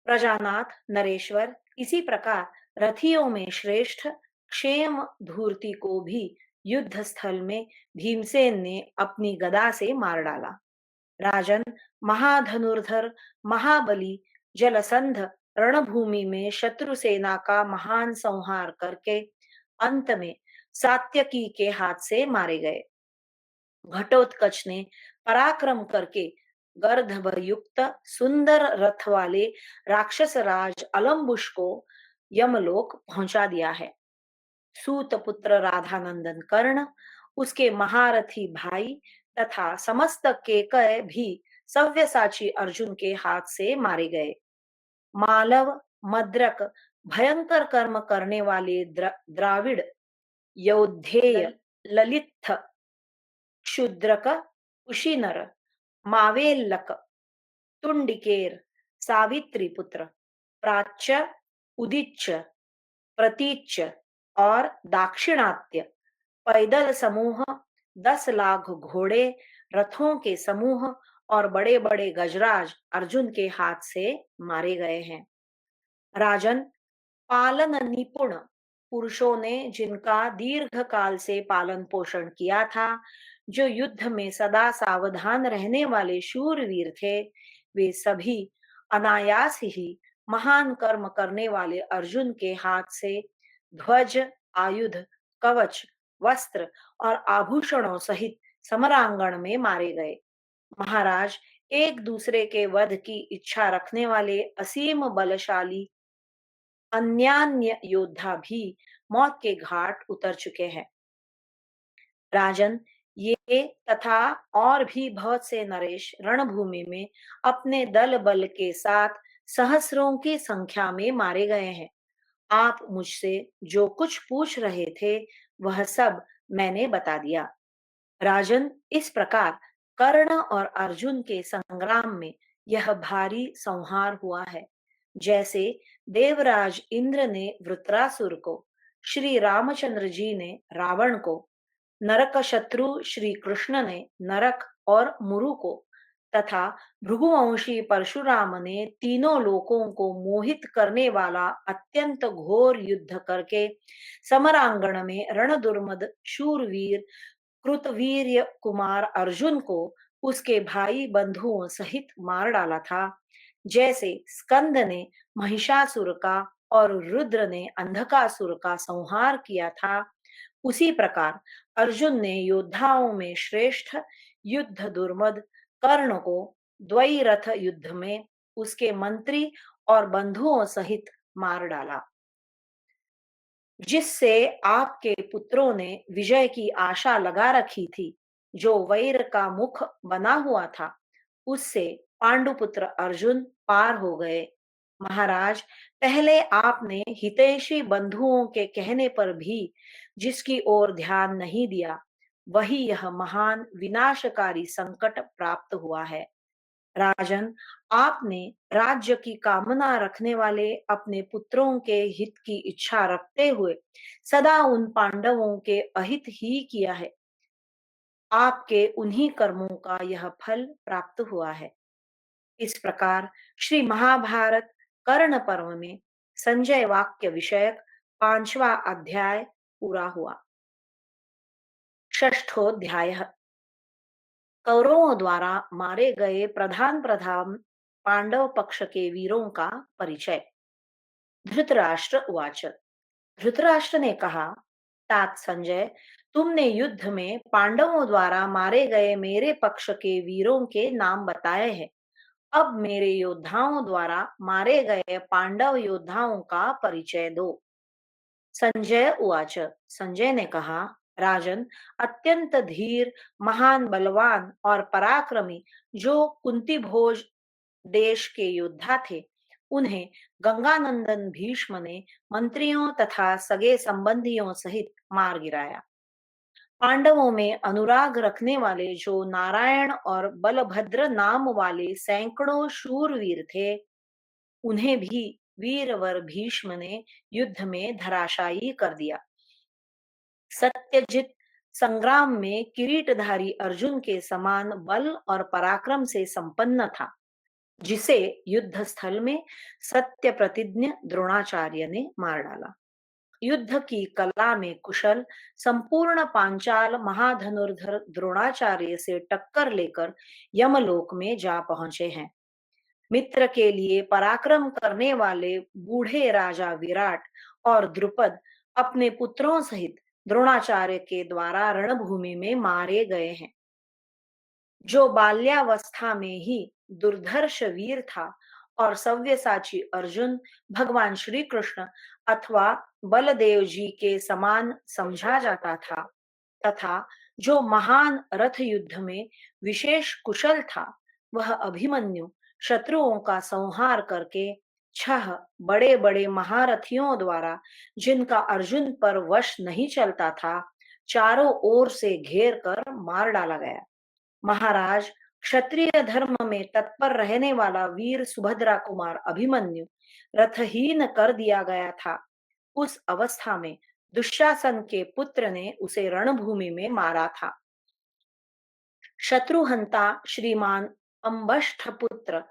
प्रजानाथ नरेश्वर, इसी प्रकार रथियों में श्रेष्ठ क्षेम धूर्ति को भी युद्ध स्थल में भीमसेन ने अपनी गदा से मार डाला। राजन, महाधनुर्धर महाबली जलसंध रणभूमि में शत्रु सेना का महान संहार करके अंत में सात्यकी के हाथ से मारे गए। घटोत्कच ने पराक्रम करके गर्दभयुक्त सुंदर रथ वाले राक्षस राज अलम्बुश को यमलोक पहुंचा दिया है। सूत पुत्र राधानंदन कर्ण, उसके महारथी भाई तथा समस्त केकय भी सव्यसाची अर्जुन के हाथ से मारे गए। मालव, मद्रक, भयंकर कर्म करने वाले द्राविड़, यौधेय, ललित, क्षुद्रक, कुशीनर, मावेल्लक, तुंडिकेर, सावित्री पुत्र, प्राच्य, उदिच्य, प्रतीच्य और दाक्षिणात्य पैदल समूह, 10 लाख घोड़े, रथों के समूह और बड़े बड़े गजराज अर्जुन के हाथ से मारे गए हैं। राजन, पालन निपुण पुरुषों ने जिनका दीर्घ काल से पालन पोषण किया था, जो युद्ध में सदा सावधान रहने वाले शूरवीर थे, वे सभी अनायास ही महान कर्म करने वाले अर्जुन के हाथ से ध्वज, आयुध, कवच, वस्त्र और आभूषणों सहित समरांगण में मारे गए। महाराज, एक दूसरे के वध की इच्छा रखने वाले असीम बलशाली अन्यान्य योद्धा भी मौत के घाट उतर चुके हैं। राजन, ये तथा और भी बहुत से नरेश रणभूमि में अपने दल बल के साथ सहस्रों की संख्या में मारे गए हैं। आप मुझसे जो कुछ पूछ रहे थे, वह सब मैंने बता दिया। राजन, इस प्रकार कर्ण और अर्जुन के संग्राम में यह भारी संहार हुआ है। जैसे देवराज इंद्र ने वृत्रासुर को, श्री रामचंद्र जी ने रावण को, नरक शत्रु श्री कृष्ण ने नरक और मुरु को, तथा भृगुवंशी परशुराम ने तीनों लोकों को मोहित करने वाला अत्यंत घोर युद्ध करके समरांगण में रणदुर्मद शूरवीर कृतवीर्य कुमार अर्जुन को उसके भाई बंधुओं सहित मार डाला था। जैसे स्कंद ने महिषासुर का और रुद्र ने अंधकासुर का संहार किया था, उसी प्रकार अर्जुन ने योद्धाओं में श्रेष्ठ युद्ध दुर्मद कर्ण को द्वैरथ युद्ध में उसके मंत्री और बंधुओं सहित मार डाला, जिससे आपके पुत्रों ने विजय की आशा लगा रखी थी। जो वैर का मुख बना हुआ था, उससे पांडुपुत्र अर्जुन पार हो गए। महाराज, पहले आपने हितैषी बंधुओं के कहने पर भी जिसकी ओर ध्यान नहीं दिया, वही यह महान विनाशकारी संकट प्राप्त हुआ है। राजन, आपने राज्य की कामना रखने वाले अपने पुत्रों के हित की इच्छा रखते हुए सदा उन पांडवों के अहित ही किया है। आपके उन्हीं कर्मों का यह फल प्राप्त हुआ है। इस प्रकार श्री महाभारत कर्ण पर्व में संजय वाक्य विषयक 5वां अध्याय पूरा हुआ। षष्ठोध्याय। कौरवों द्वारा मारे गए प्रधान प्रधान पांडव पक्ष के वीरों का परिचय। धृतराष्ट्र उवाच। धृतराष्ट्र ने कहा, तात संजय, तुमने युद्ध में पांडवों द्वारा मारे गए मेरे पक्ष के वीरों के नाम बताए हैं। अब मेरे योद्धाओं द्वारा मारे गए पांडव योद्धाओं का परिचय दो। संजय उवाच। संजय ने कहा, राजन, अत्यंत धीर, महान बलवान और पराक्रमी जो कुंती भोज देश के योद्धा थे, उन्हें गंगानंदन भीष्म ने मंत्रियों तथा सगे संबंधियों सहित मार गिराया। पांडवों में अनुराग रखने वाले जो नारायण और बलभद्र नाम वाले सैकड़ों शूरवीर थे, उन्हें भी वीरवर भीष्म ने युद्ध में धराशायी कर दिया। सत्यजित संग्राम में किरीटधारी अर्जुन के समान बल और पराक्रम से संपन्न था, जिसे युद्ध स्थल में सत्य प्रतिज्ञ द्रोणाचार्य ने मार डाला। युद्ध की कला में कुशल संपूर्ण पांचाल महाधनुर्धर द्रोणाचार्य से टक्कर लेकर यमलोक में जा पहुंचे हैं। मित्र के लिए पराक्रम करने वाले बूढ़े राजा विराट और द्रुपद अपने पुत्रों सहित द्रोणाचार्य के द्वारा रणभूमि में मारे गए हैं। जो बाल्यावस्था में ही दुर्धर्ष वीर था और सव्यसाची अर्जुन भगवान श्री कृष्ण अथवा बलदेव जी के समान समझा जाता था, तथा जो महान रथ युद्ध में विशेष कुशल था, वह अभिमन्यु शत्रुओं का संहार करके 6 बड़े बड़े महारथियों द्वारा, जिनका अर्जुन पर वश नहीं चलता था, चारों ओर से घेर कर मार डाला गया। महाराज, क्षत्रिय धर्म में तत्पर रहने वाला वीर सुभद्रा कुमार अभिमन्यु रथहीन कर दिया गया था। उस अवस्था में दुशासन के पुत्र ने उसे रणभूमि में मारा था। शत्रुहंता श्रीमान अंबष्ठ पुत्र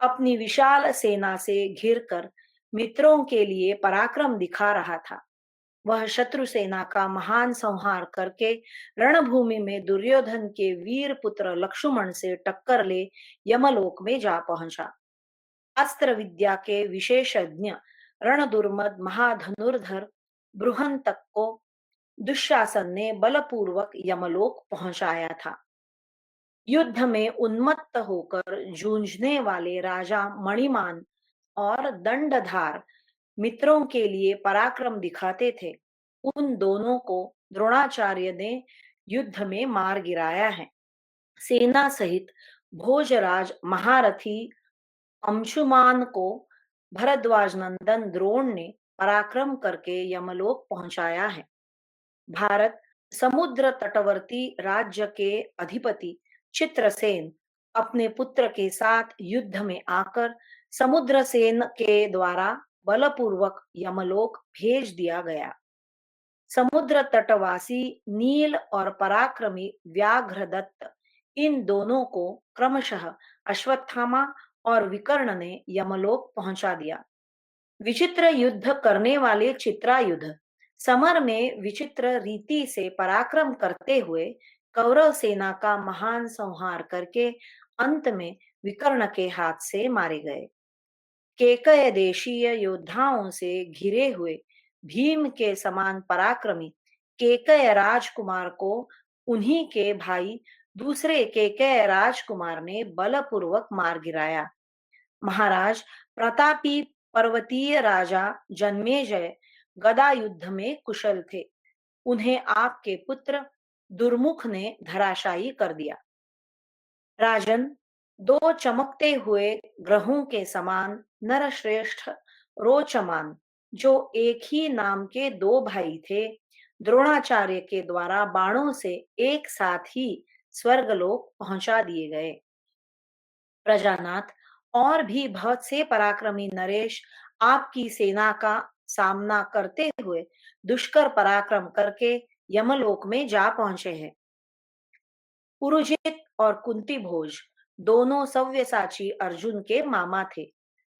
अपनी विशाल सेना से घिरकर मित्रों के लिए पराक्रम दिखा रहा था। वह शत्रु सेना का महान संहार करके रणभूमि में दुर्योधन के वीर पुत्र लक्ष्मण से टक्कर ले यमलोक में जा पहुंचा। अस्त्र विद्या के विशेषज्ञ रणदुर्मद महाधनुर्धर बृहंतक को दुशासन ने बलपूर्वक यमलोक पहुंचाया था। युद्ध में उन्मत्त होकर जूझने वाले राजा मणिमान और दंडधार मित्रों के लिए पराक्रम दिखाते थे। उन दोनों को द्रोणाचार्य ने युद्ध में मार गिराया है। सेना सहित भोजराज महारथी अंशुमान को भरद्वाज नंदन द्रोण ने पराक्रम करके यमलोक पहुंचाया है। भारत समुद्र तटवर्ती राज्य के अधिपति चित्रसेन अपने पुत्र के साथ युद्ध में आकर समुद्रसेन के द्वारा बलपूर्वक यमलोक भेज दिया गया। समुद्र तटवासी नील और पराक्रमी व्याघ्रदत्त इन दोनों को क्रमशः अश्वत्थामा और विकर्ण ने यमलोक पहुंचा दिया। विचित्र युद्ध करने वाले चित्रायुध समर में विचित्र रीति से पराक्रम करते हुए कौरव सेना का महान संहार करके अंत में विकर्ण के हाथ से मारे गए। केकय देशीय योद्धाओं से घिरे हुए भीम के समान पराक्रमी केकय राजकुमार को उन्हीं के भाई दूसरे केकय राजकुमार ने बलपूर्वक मार गिराया। महाराज प्रतापी पर्वतीय राजा जन्मेजय गदा युद्ध में कुशल थे। उन्हें आपके पुत्र दुर्मुख ने धराशायी कर दिया। राजन, दो चमकते हुए ग्रहों के समान नरश्रेष्ठ रोचमान जो एक ही नाम के दो भाई थे, द्रोणाचार्य के द्वारा बाणों से एक साथ ही स्वर्गलोक पहुंचा दिए गए। प्रजानाथ, और भी बहुत से पराक्रमी नरेश आपकी सेना का सामना करते हुए दुष्कर पराक्रम करके यमलोक में जा पहुंचे हैं। पुरुजित और कुंती भोज दोनों सव्यसाची अर्जुन के मामा थे।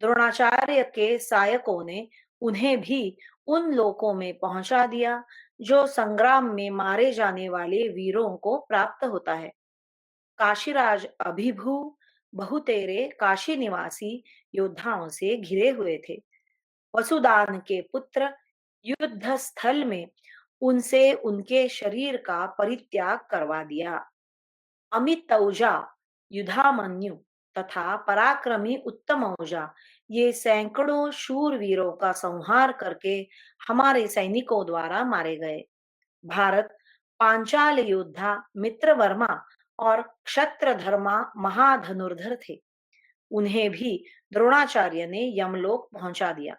द्रोणाचार्य के सहायकों ने उन्हें भी उन लोकों में पहुंचा दिया जो संग्राम में मारे जाने वाले वीरों को प्राप्त होता है। काशीराज अभिभू बहुतेरे काशी निवासी योद्धाओं से घिरे हुए थे। वसुदान के पुत्र युद्ध स्थल में उनसे उनके शरीर का परित्याग करवा दिया। अमितौजा, युधामन्यु तथा पराक्रमी उत्तमौजा ये सैकड़ों शूरवीरों का संहार करके हमारे सैनिकों द्वारा मारे गए। भारत पांचाल योद्धा मित्रवर्मा और क्षत्रधर्मा महाधनुर्धर थे। उन्हें भी द्रोणाचार्य ने यमलोक पहुंचा दिया।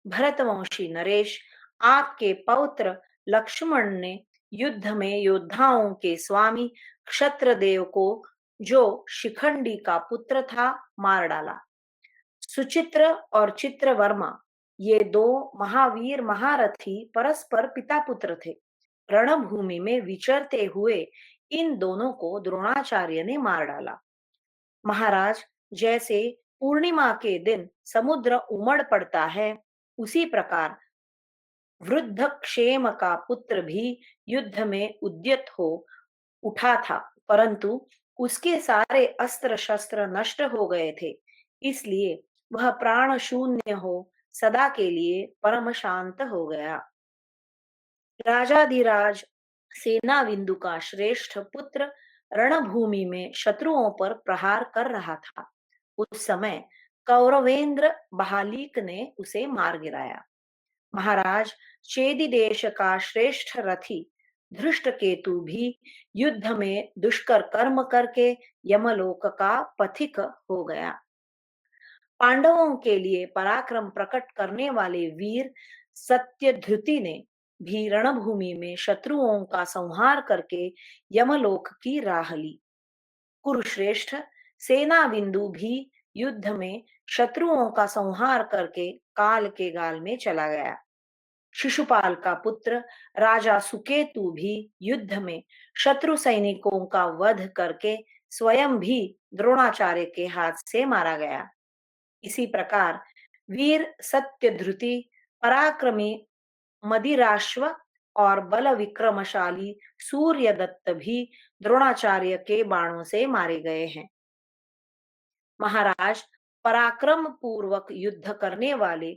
भरतवंशी नरेश, आपके पौत्र लक्ष्मण ने युद्ध में योद्धाओं के स्वामी क्षत्रदेव को, जो शिखंडी का पुत्र था, मार डाला। सुचित्र और चित्रवर्मा ये दो महावीर महारथी परस्पर पिता पुत्र थे। रणभूमि में विचरते हुए इन दोनों को द्रोणाचार्य ने मार डाला। महाराज, जैसे पूर्णिमा के दिन समुद्र उमड़ पड़ता है, उसी प्रकार वृद्धक्षेम का पुत्र भी युद्ध में उद्यत हो उठा था, परंतु उसके सारे अस्त्र शस्त्र नष्ट हो गए थे। इसलिए वह प्राण शून्य हो सदा के लिए परम शांत हो गया। राजाधिराज सेनाविंदु का श्रेष्ठ पुत्र रणभूमि में शत्रुओं पर प्रहार कर रहा था। उस समय कौरवेंद्र बहालीक ने उसे मार गिराया। महाराज, चेदि देश का श्रेष्ठ रथी धृष्टकेतु भी युद्ध में दुष्कर कर्म करके यमलोक का पथिक हो गया। पांडवों के लिए पराक्रम प्रकट करने वाले वीर सत्यधृति ने भी रणभूमि में शत्रुओं का संहार करके यमलोक की राह ली। कुरुश्रेष्ठ सेना बिंदु भी युद्ध में शत्रुओं का संहार करके काल के गाल में चला गया। शिशुपाल का पुत्र राजा सुकेतु भी युद्ध में शत्रु सैनिकों का वध करके स्वयं भी द्रोणाचार्य के हाथ से मारा गया। इसी प्रकार वीर सत्यधृति, पराक्रमी मदिराश्व और बल विक्रमशाली सूर्यदत्त भी द्रोणाचार्य के बाणों से मारे गए हैं। महाराज, पराक्रम पूर्वक युद्ध करने वाले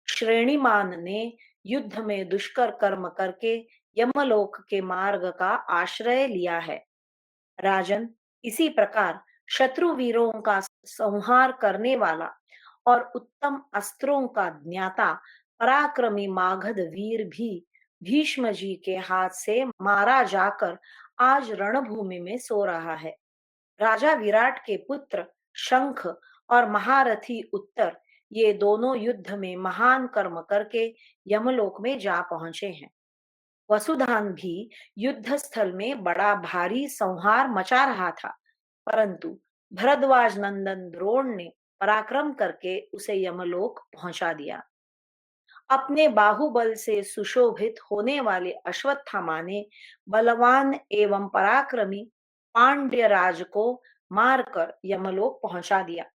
श्रेणीमान ने युद्ध में दुष्कर कर्म करके यमलोक के मार्ग का आश्रय लिया है। राजन, इसी प्रकार शत्रु वीरों का संहार करने वाला और उत्तम अस्त्रों का ज्ञाता पराक्रमी मागध वीर भी भीष्म जी के हाथ से मारा जाकर आज रणभूमि में सो रहा है। राजा विराट के पुत्र शंख और महारथी उत्तर ये दोनों युद्ध में महान कर्म करके यमलोक में जा पहुंचे हैं। वसुधान भी युद्ध स्थल में बड़ा भारी संहार मचा रहा था, परंतु भरद्वाज नंदन द्रोण ने पराक्रम करके उसे यमलोक पहुंचा दिया। अपने बाहुबल से सुशोभित होने वाले अश्वत्थामा ने बलवान एवं पराक्रमी पांड्य राज को मारकर यमलोक पहुंचा दिया।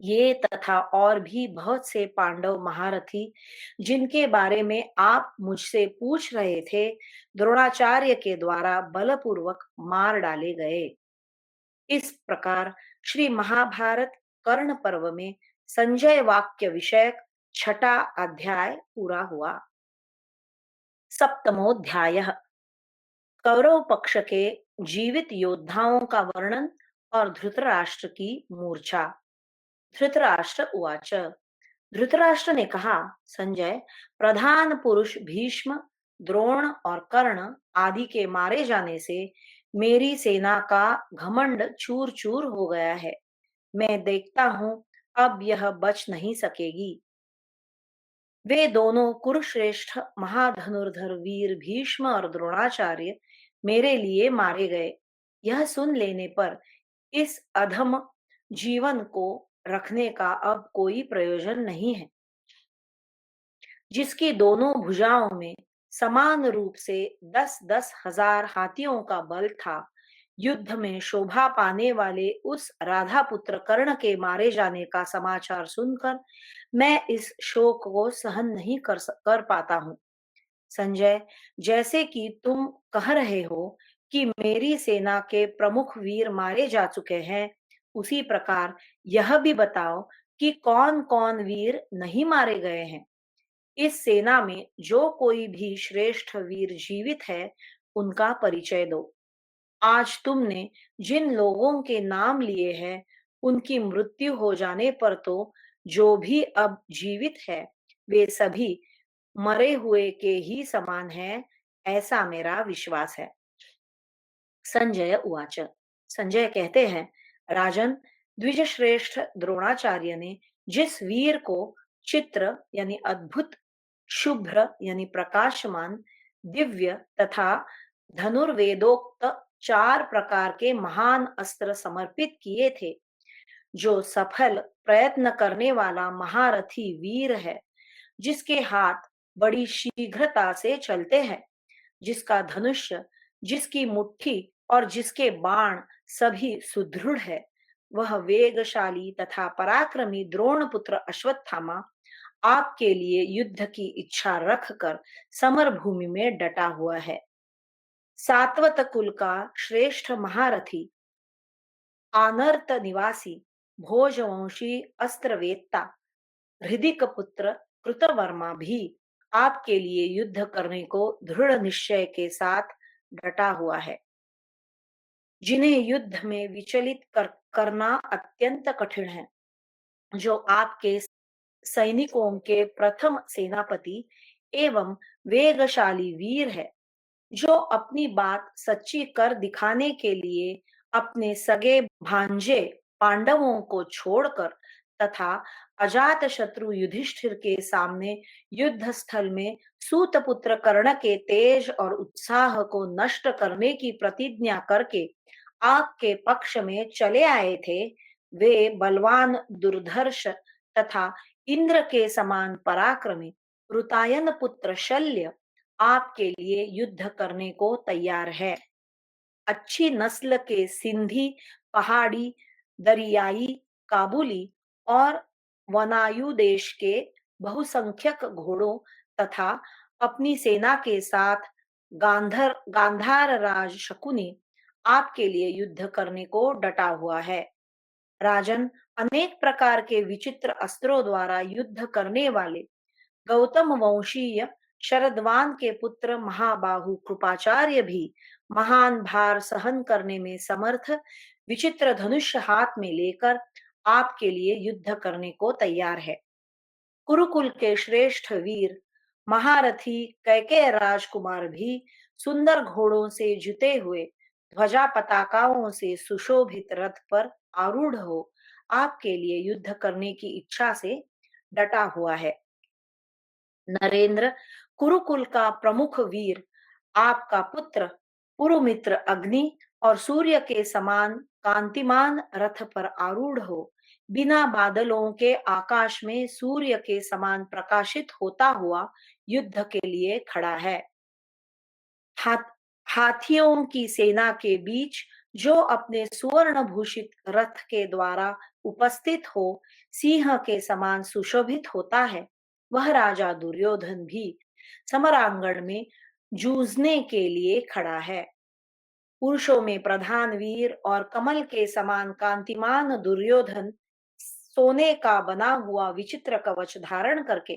ये तथा और भी बहुत से पांडव महारथी जिनके बारे में आप मुझसे पूछ रहे थे, द्रोणाचार्य के द्वारा बलपूर्वक मार डाले गए। इस प्रकार श्री महाभारत कर्ण पर्व में संजय वाक्य विषयक छठा अध्याय पूरा हुआ। सप्तमोध्याय कौरव पक्ष के जीवित योद्धाओं का वर्णन और धृतराष्ट्र की मूर्छा। धृतराष्ट्र उवाच। धृतराष्ट्र ने कहा, संजय, प्रधान पुरुष भीष्म, द्रोण और कर्ण आदि के मारे जाने से मेरी सेना का घमंड चूर चूर हो गया है। मैं देखता हूं अब यह बच नहीं सकेगी। वे दोनों कुरुश्रेष्ठ महाधनुर्धर वीर भीष्म और द्रोणाचार्य मेरे लिए मारे गए। यह सुन लेने पर इस अधम जीवन को रखने का अब कोई प्रयोजन नहीं है। जिसकी दोनों भुजाओं में समान रूप से 10-10 हजार हाथियों का बल था, युद्ध में शोभा पाने वाले उस राधा पुत्र कर्ण के मारे जाने का समाचार सुनकर मैं इस शोक को सहन नहीं कर पाता हूँ। संजय, जैसे कि तुम कह रहे हो कि मेरी सेना के प्रमुख वीर मारे जा चुके हैं, उसी प्रकार यह भी बताओ कि कौन कौन वीर नहीं मारे गए हैं। इस सेना में जो कोई भी श्रेष्ठ वीर जीवित है, उनका परिचय दो। आज तुमने जिन लोगों के नाम लिए हैं, उनकी मृत्यु हो जाने पर तो जो भी अब जीवित है, वे सभी मरे हुए के ही समान हैं, ऐसा मेरा विश्वास है। संजय उवाच। संजय कहते हैं, राजन, द्विज श्रेष्ठ द्रोणाचार्य ने जिस वीर को चित्र यानी अद्भुत, शुभ्र यानी प्रकाशमान, दिव्य तथा धनुर्वेदोक्त 4 प्रकार के महान अस्त्र समर्पित किए थे, जो सफल प्रयत्न करने वाला महारथी वीर है, जिसके हाथ बड़ी शीघ्रता से चलते हैं, जिसका धनुष्य, जिसकी मुट्ठी और जिसके बाण सभी सुदृढ़ है, वह वेगशाली तथा पराक्रमी द्रोण पुत्र अश्वत्थामा आपके लिए युद्ध की इच्छा रखकर समर भूमि में डटा हुआ है। सात्वत कुल का श्रेष्ठ महारथी, आनर्त निवासी, भोजवंशी अस्त्रवेत्ता, हृदिक पुत्र कृतवर्मा भी आपके लिए युद्ध करने को दृढ़ निश्चय के साथ डटा हुआ है। जिन्हें युद्ध में विचलित करना अत्यंत कठिन है, जो आपके सैनिकों के प्रथम सेनापति एवं वेगशाली वीर है, जो अपनी बात सच्ची कर दिखाने के लिए अपने सगे भांजे पांडवों को छोड़कर तथा अजात शत्रु युधिष्ठिर के सामने युद्ध स्थल में सूतपुत्र कर्ण के तेज और उत्साह को नष्ट करने की प्रतिज्ञा करके आपके पक्ष में चले आए थे। वे बलवान दुर्धर्ष तथा इंद्र के समान पराक्रमी ऋतायन पुत्र शल्य आपके लिए युद्ध करने को तैयार है। अच्छी नस्ल के सिंधी, पहाड़ी, दरियाई, काबुली और वनायु देश के बहुसंख्यक घोड़ों तथा अपनी सेना के साथ गांधार राज शकुनी आपके लिए युद्ध करने को डटा हुआ है। राजन, अनेक प्रकार के विचित्र अस्त्रों द्वारा युद्ध करने वाले गौतम वंशीय शरद्वान के पुत्र महाबाहु कृपाचार्य भी महान भार सहन करने में समर्थ विचित्र धनुष हाथ में लेकर आपके लिए युद्ध करने को तैयार है। कुरुकुल के श्रेष्ठ वीर महारथी कैकेय राजकुमार भी सुंदर घोड़ों से जुते हुए ध्वजा पताकाओं से सुशोभित रथ पर आरूढ़ हो आपके लिए युद्ध करने की इच्छा से डटा हुआ है। नरेंद्र, कुरुकुल का प्रमुख वीर, आपका पुत्र पुरुमित्र अग्नि और सूर्य के समान कांतिमान रथ पर आरूढ़ हो बिना बादलों के आकाश में सूर्य के समान प्रकाशित होता हुआ युद्ध के लिए खड़ा है। हाथ हाथियों की सेना के बीच जो अपने सुवर्ण भूषित रथ के द्वारा उपस्थित हो सिंह के समान सुशोभित होता है, वह राजा दुर्योधन भी समरांगण में जूझने के लिए खड़ा है। पुरुषों में प्रधान वीर और कमल के समान कांतिमान दुर्योधन सोने का बना हुआ विचित्र कवच धारण करके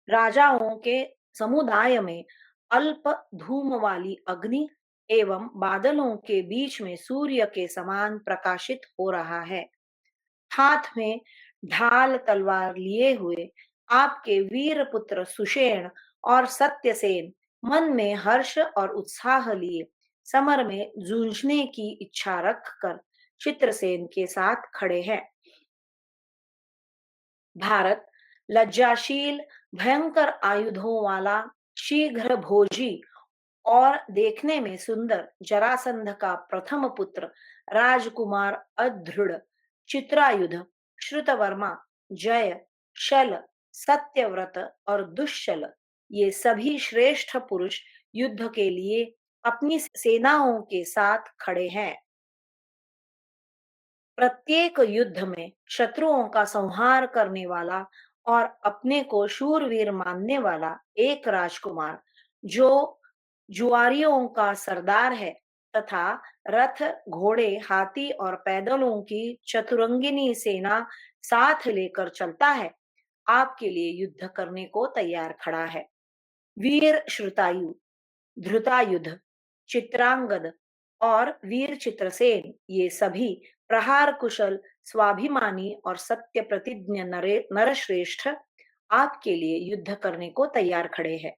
राजाओं के समुदाय में अल्प धूम वाली अग्नि एवं बादलों के बीच में सूर्य के समान प्रकाशित हो रहा है। हाथ में ढाल तलवार लिए हुए आपके वीर पुत्र सुषेण और सत्यसेन मन में हर्ष और उत्साह लिए समर में जूझने की इच्छा रखकर चित्रसेन के साथ खड़े हैं। भारत लज्जाशील भयंकर आयुधों वाला शीघ्र भोजी और देखने में सुंदर जरासंध का प्रथम पुत्र राजकुमार अदृढ़ चित्रायुध श्रुतवर्मा जय शल सत्यव्रत और दुष्शल ये सभी श्रेष्ठ पुरुष युद्ध के लिए अपनी सेनाओं के साथ खड़े हैं। प्रत्येक युद्ध में शत्रुओं का संहार करने वाला और अपने को शूरवीर मानने वाला एक राजकुमार जो जुआरियों का सरदार है तथा रथ घोड़े हाथी और पैदलों की चतुरंगिनी सेना साथ लेकर चलता है, आपके लिए युद्ध करने को तैयार खड़ा है। वीर श्रुतायु धृतायुध चित्रांगद और वीर चित्रसेन ये सभी प्रहार कुशल स्वाभिमानी और सत्य प्रतिज्ञ नरश्रेष्ठ आपके लिए युद्ध करने को तैयार खड़े हैं।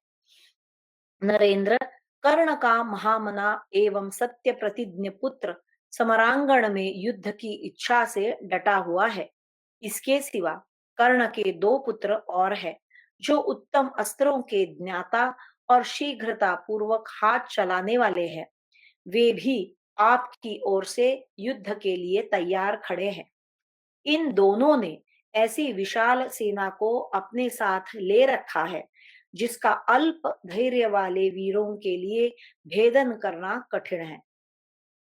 नरेंद्र कर्ण का महामना एवं सत्य प्रतिज्ञ पुत्र समरांगण में युद्ध की इच्छा से डटा हुआ है। इसके सिवा कर्ण के दो पुत्र और हैं जो उत्तम अस्त्रों के ज्ञाता और शीघ्रता पूर्वक हाथ चलाने वाले हैं। वे भी आपकी ओर से युद्ध के लिए तैयार खड़े हैं। इन दोनों ने ऐसी विशाल सेना को अपने साथ ले रखा है जिसका अल्प धैर्य वाले वीरों के लिए भेदन करना कठिन है।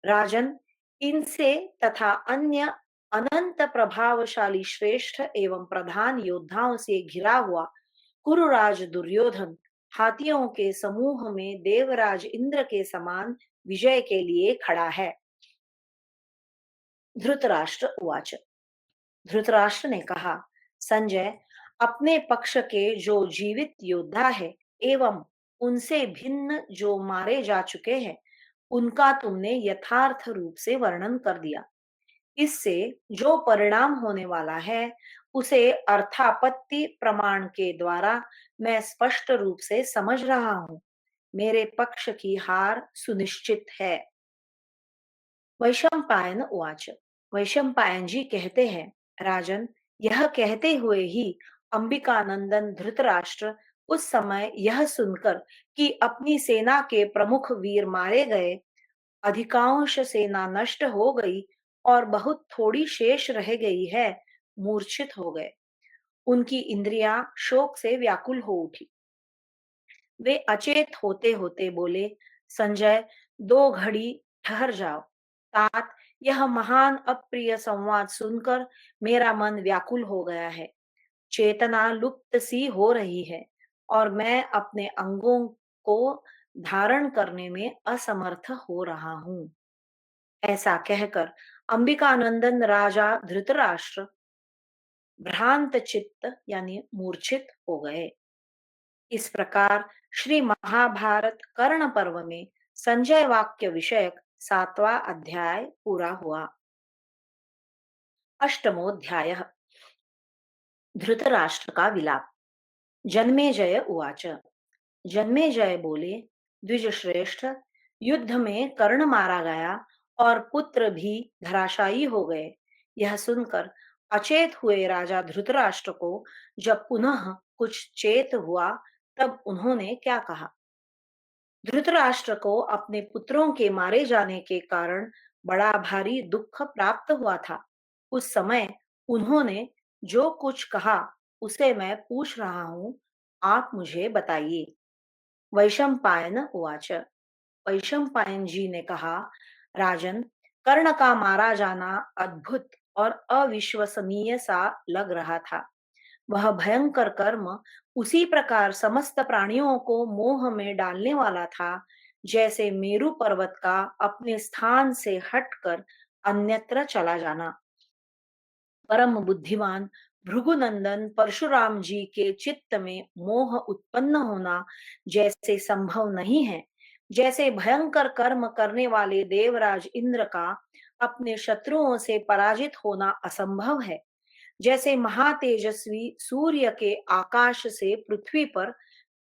राजन, इनसे तथा अन्य अनंत प्रभावशाली श्रेष्ठ एवं प्रधान योद्धाओं से घिरा हुआ कुरुराज दुर्योधन हाथियों के समूह में देवराज इंद्र के समान विजय के लिए खड़ा है। धृतराष्ट्र उवाच। धृतराष्ट्र ने कहा, संजय, अपने पक्ष के जो जीवित योद्धा है एवं उनसे भिन्न जो मारे जा चुके हैं उनका तुमने यथार्थ रूप से वर्णन कर दिया। इससे जो परिणाम होने वाला है उसे अर्थापत्ति प्रमाण के द्वारा मैं स्पष्ट रूप से समझ रहा हूँ। मेरे पक्ष की हार सुनिश्चित है। वैशंपायन उवाच। वैशंपायन जी कहते हैं, राजन, यह कहते हुए ही अंबिकानंदन धृतराष्ट्र उस समय यह सुनकर कि अपनी सेना के प्रमुख वीर मारे गए, अधिकांश सेना नष्ट हो गई और बहुत थोड़ी शेष रह गई है, मूर्छित हो गए। उनकी इंद्रियां शोक से व्याकुल हो उठी। वे अचेत होते होते बोले, संजय, दो घड़ी ठहर जाओ। तात, यह महान अप्रिय संवाद सुनकर मेरा मन व्याकुल हो गया है। चेतना लुप्त सी हो रही है और मैं अपने अंगों को धारण करने में असमर्थ हो रहा हूँ। ऐसा कहकर अंबिकानंदन राजा धृतराष्ट्र भ्रांत चित्त यानी मूर्छित हो गए। इस प्रकार श्री महाभारत कर्ण पर्व में संजय वाक्य विषयक 7वां अध्याय पूरा हुआ। अष्टमोऽध्यायः धृतराष्ट्र का विलाप। जन्मेजय उवाच। जन्मेजय बोले, द्विज श्रेष्ठ, युद्ध में कर्ण मारा गया और पुत्र भी धराशायी हो गए। यह सुनकर अचेत हुए राजा धृतराष्ट्र को जब पुनः कुछ चेत हुआ तब उन्होंने क्या कहा। धृतराष्ट्र को अपने पुत्रों के मारे जाने के कारण बड़ा भारी दुख प्राप्त हुआ था। उस समय उन्होंने जो कुछ कहा उसे मैं पूछ रहा हूँ, आप मुझे बताइए। वैशंपायन उवाच। वैशंपायन जी ने कहा, राजन, कर्ण का मारा जाना अद्भुत और अविश्वसनीय सा लग रहा था। वह भयंकर कर्म उसी प्रकार समस्त प्राणियों को मोह में डालने वाला था, जैसे मेरु पर्वत का अपने स्थान से हटकर अन्यत्र चला जाना। परम बुद्धिमान भृगुनंदन परशुराम जी के चित्त में मोह उत्पन्न होना जैसे संभव नहीं है, जैसे भयंकर कर्म करने वाले देवराज इंद्र का अपने शत्रुओं से पराजित होना असंभव है, जैसे महातेजस्वी सूर्य के आकाश से पृथ्वी पर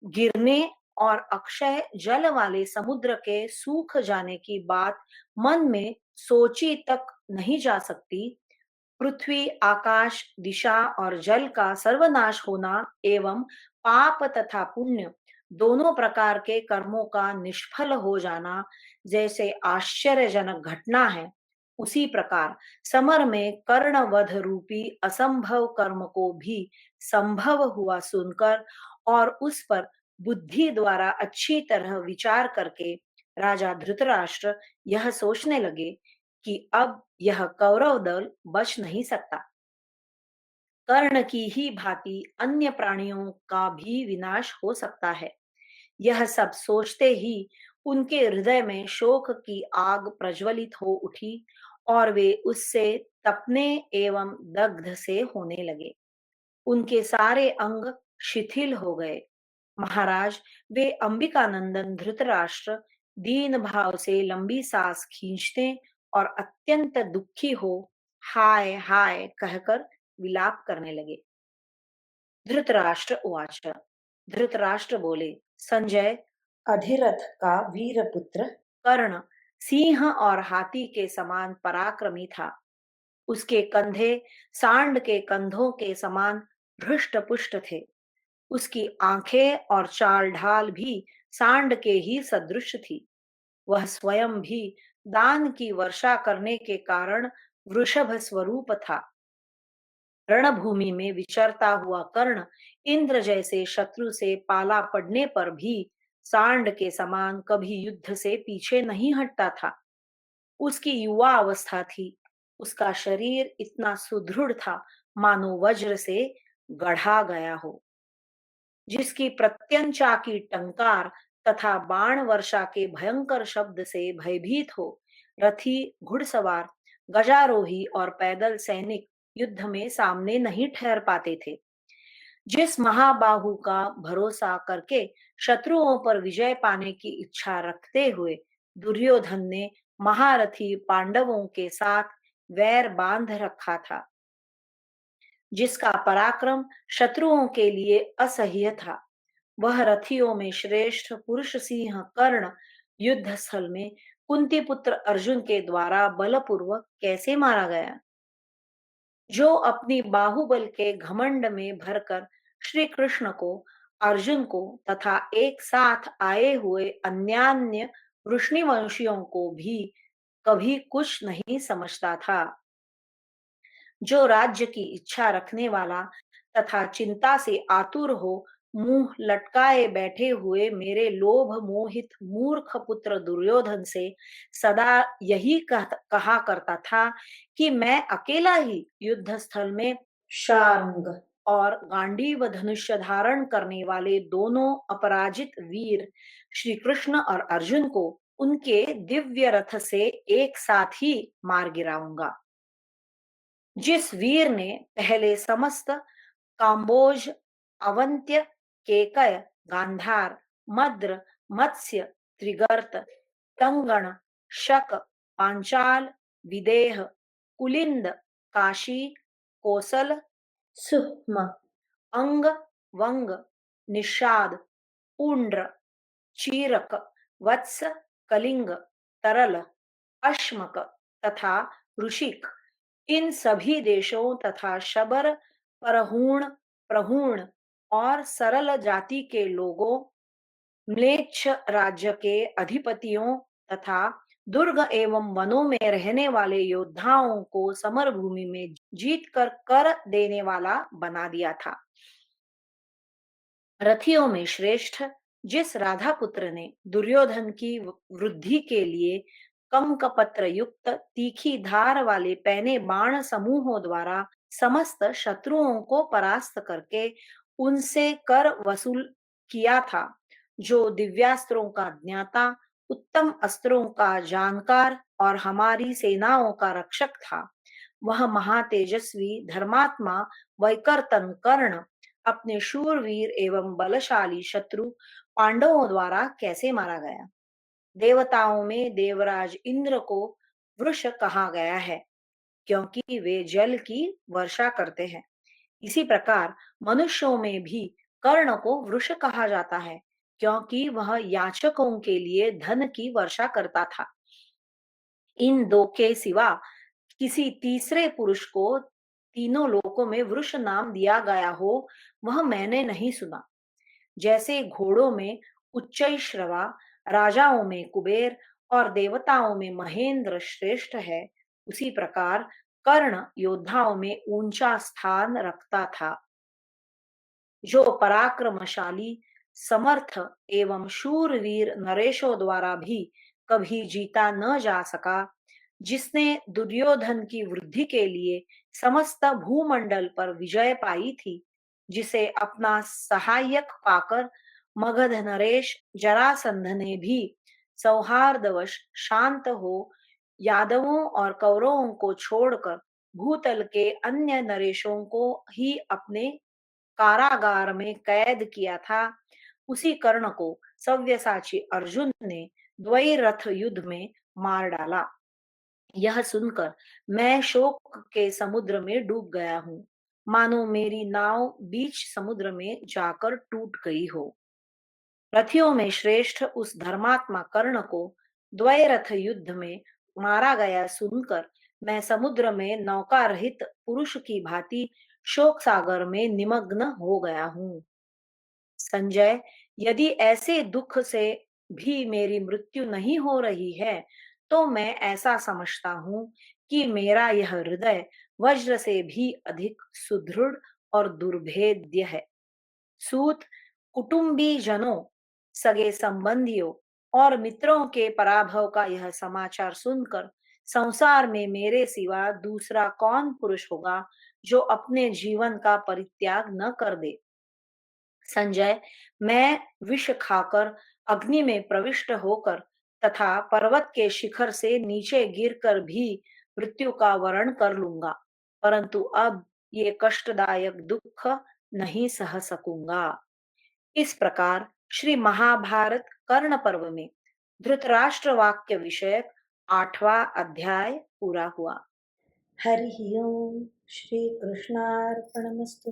गिरने और अक्षय जल वाले समुद्र के सूख जाने की बात मन में सोची तक नहीं जा सकती। पृथ्वी, आकाश, दिशा और जल का सर्वनाश होना एवं पाप तथा पुण्य दोनों प्रकार के कर्मों का निष्फल हो जाना जैसे आश्चर्यजनक घटना है, उसी प्रकार समर में कर्णवध रूपी असंभव कर्म को भी संभव हुआ सुनकर और उस पर बुद्धि द्वारा अच्छी तरह विचार करके राजा धृतराष्ट्र यह सोचने लगे कि अब यह कौरव दल बच नहीं सकता। कर्ण की ही भांति अन्य प्राणियों का भी विनाश हो सकता है। यह सब सोचते ही उनके हृदय में शोक की आग प्रज्वलित हो उठी और वे उससे तपने एवं दग्ध से होने लगे। उनके सारे अंग शिथिल हो गए। महाराज, वे अंबिकानंदन धृतराष्ट्र दीन भाव से लंबी सांस खींचते और अत्यंत दुखी हो हाय हाय कहकर विलाप करने लगे। धृतराष्ट्र उवाच। धृतराष्ट्र बोले, संजय, अधिरथ का वीर पुत्र कर्ण सिंह और हाथी के समान पराक्रमी था। उसके कंधे सांड के कंधों के समान हृष्ट पुष्ट थे। उसकी आंखें और चाल ढाल भी सांड के ही सदृश थी। वह स्वयं भी दान की वर्षा करने के कारण वृषभ स्वरूप था। रणभूमि में विचरता हुआ कर्ण इंद्र जैसे शत्रु से पाला पड़ने पर भी सांड के समान कभी युद्ध से पीछे नहीं हटता था। उसकी युवा अवस्था थी। उसका शरीर इतना सुदृढ़ था मानो वज्र से गढ़ा गया हो। जिसकी प्रत्यंचा की टंकार तथा बाण वर्षा के भयंकर शब्द से भयभीत हो रथी, घुड़सवार, गजारोही और पैदल सैनिक युद्ध में सामने नहीं ठहर पाते थे। जिस महाबाहु का भरोसा करके शत्रुओं पर विजय पाने की इच्छा रखते हुए दुर्योधन ने महारथी पांडवों के साथ वैर बांध रखा था, जिसका पराक्रम शत्रुओं के लिए असह्य था, वह रथियों में श्रेष्ठ पुरुष सिंह कर्ण युद्ध स्थल में कुंती पुत्र अर्जुन के द्वारा बलपूर्वक कैसे मारा गया। जो अपनी बाहुबल के घमंड में भरकर श्री कृष्ण को, अर्जुन को तथा एक साथ आए हुए अन्यान्य वृष्णिवंशियों को भी कभी कुछ नहीं समझता था, जो राज्य की इच्छा रखने वाला तथा चिंता से आतुर हो मुंह लटकाए बैठे हुए मेरे लोभ मोहित मूर्ख पुत्र दुर्योधन से सदा यही कहा करता था कि मैं अकेला ही युद्ध स्थल में शार्ंग और गांडीव धनुष्य धारण करने वाले दोनों अपराजित वीर श्री कृष्ण और अर्जुन को उनके दिव्य रथ से एक साथ ही मार गिराऊंगा। जिस वीर ने पहले समस्त काम्बोज, अवंत्य, केकय, गांधार, मद्र, मत्स्य, त्रिगर्त, तंगण, शक, पांचाल, विदेह, कुलिंद, काशी, कोसल, सुह्म, अंग, वंग, निषाद, पुंड्र, चीरक, वत्स, कलिंग, तरल, अश्मक तथा ऋषिक, इन सभी देशों तथा शबर, परहूण, प्रहूण और सरल जाति के लोगों, म्लेच्छ राज्य के अधिपतियों तथा दुर्ग एवं वनों में रहने वाले योद्धाओं को समर भूमि में जीत कर देने वाला बना दिया था। रथियों में श्रेष्ठ, जिस राधा पुत्र ने दुर्योधन की वृद्धि के लिए कंकपत्र युक्त तीखी धार वाले पैने बाण समूहों द्वारा समस्त शत्रुओं को परास्त करके उनसे कर वसूल किया था, जो दिव्यास्त्रों का ज्ञाता, उत्तम अस्त्रों का जानकार और हमारी सेनाओं का रक्षक था, वह महातेजस्वी धर्मात्मा वैकर्तन कर्ण अपने शूरवीर एवं बलशाली शत्रु पांडवों द्वारा कैसे मारा गया। देवताओं में देवराज इंद्र को वृष कहा गया है, क्योंकि वे जल की वर्षा करते हैं। इसी प्रकार मनुष्यों में भी कर्ण को वृष कहा जाता है, क्योंकि वह याचकों के लिए धन की वर्षा करता था। इन दो के सिवा किसी तीसरे पुरुष को तीनों लोकों में वृष नाम दिया गया हो, वह मैंने नहीं सुना। जैसे घोड़ों में उच्चैश्रवा, राजाओं में कुबेर और देवताओं में महेंद्र श्रेष्ठ है, उसी प्रकार कर्ण योद्धाओं में ऊंचा स्थान रखता था। जो पराक्रमशाली, समर्थ एवं शूरवीर नरेशों द्वारा भी कभी जीता न जा सका, जिसने दुर्योधन की वृद्धि के लिए समस्त भूमंडल पर विजय पाई थी, जिसे अपना सहायक पाकर मगध नरेश जरासंध ने भी सौहार्दवश शांत हो यादवों और कौरवों को छोड़कर भूतल के अन्य नरेशों को ही अपने कारागार में कैद किया था, उसी कर्ण को सव्यसाची अर्जुन ने द्वैरथ युद्ध में मार डाला। यह सुनकर मैं शोक के समुद्र में डूब गया हूँ, मानो मेरी नाव बीच समुद्र में जाकर टूट गई हो। रथियों में श्रेष्ठ उस धर्मात्मा कर्ण को द्वैरथ युद्ध में मारा गया सुनकर मैं समुद्र में नौका रहित पुरुष की भांति शोक सागर में निमग्न हो गया हूँ। संजय, यदि ऐसे दुख से भी मेरी मृत्यु नहीं हो रही है, तो मैं ऐसा समझता हूँ कि मेरा यह हृदय वज्र से भी अधिक सुदृढ़ और दुर्भेद्य है। सूत, कुटुंबी जनों, सगे संबंधियों और मित्रों के पराभव का यह समाचार सुनकर संसार में मेरे सिवा दूसरा कौन पुरुष होगा जो अपने जीवन का परित्याग न कर दे। संजय, मैं विष खाकर अग्नि में प्रविष्ट होकर तथा पर्वत के शिखर से नीचे गिरकर भी मृत्यु का वरण कर लूंगा, परंतु अब ये कष्टदायक दुख नहीं सह सकूंगा। इस प्रकार श्री महाभारत कर्ण पर्व में धृतराष्ट्र वाक्य विषयक 8वां अध्याय पूरा हुआ। हरि ओम। श्री कृष्णार्पणमस्तु।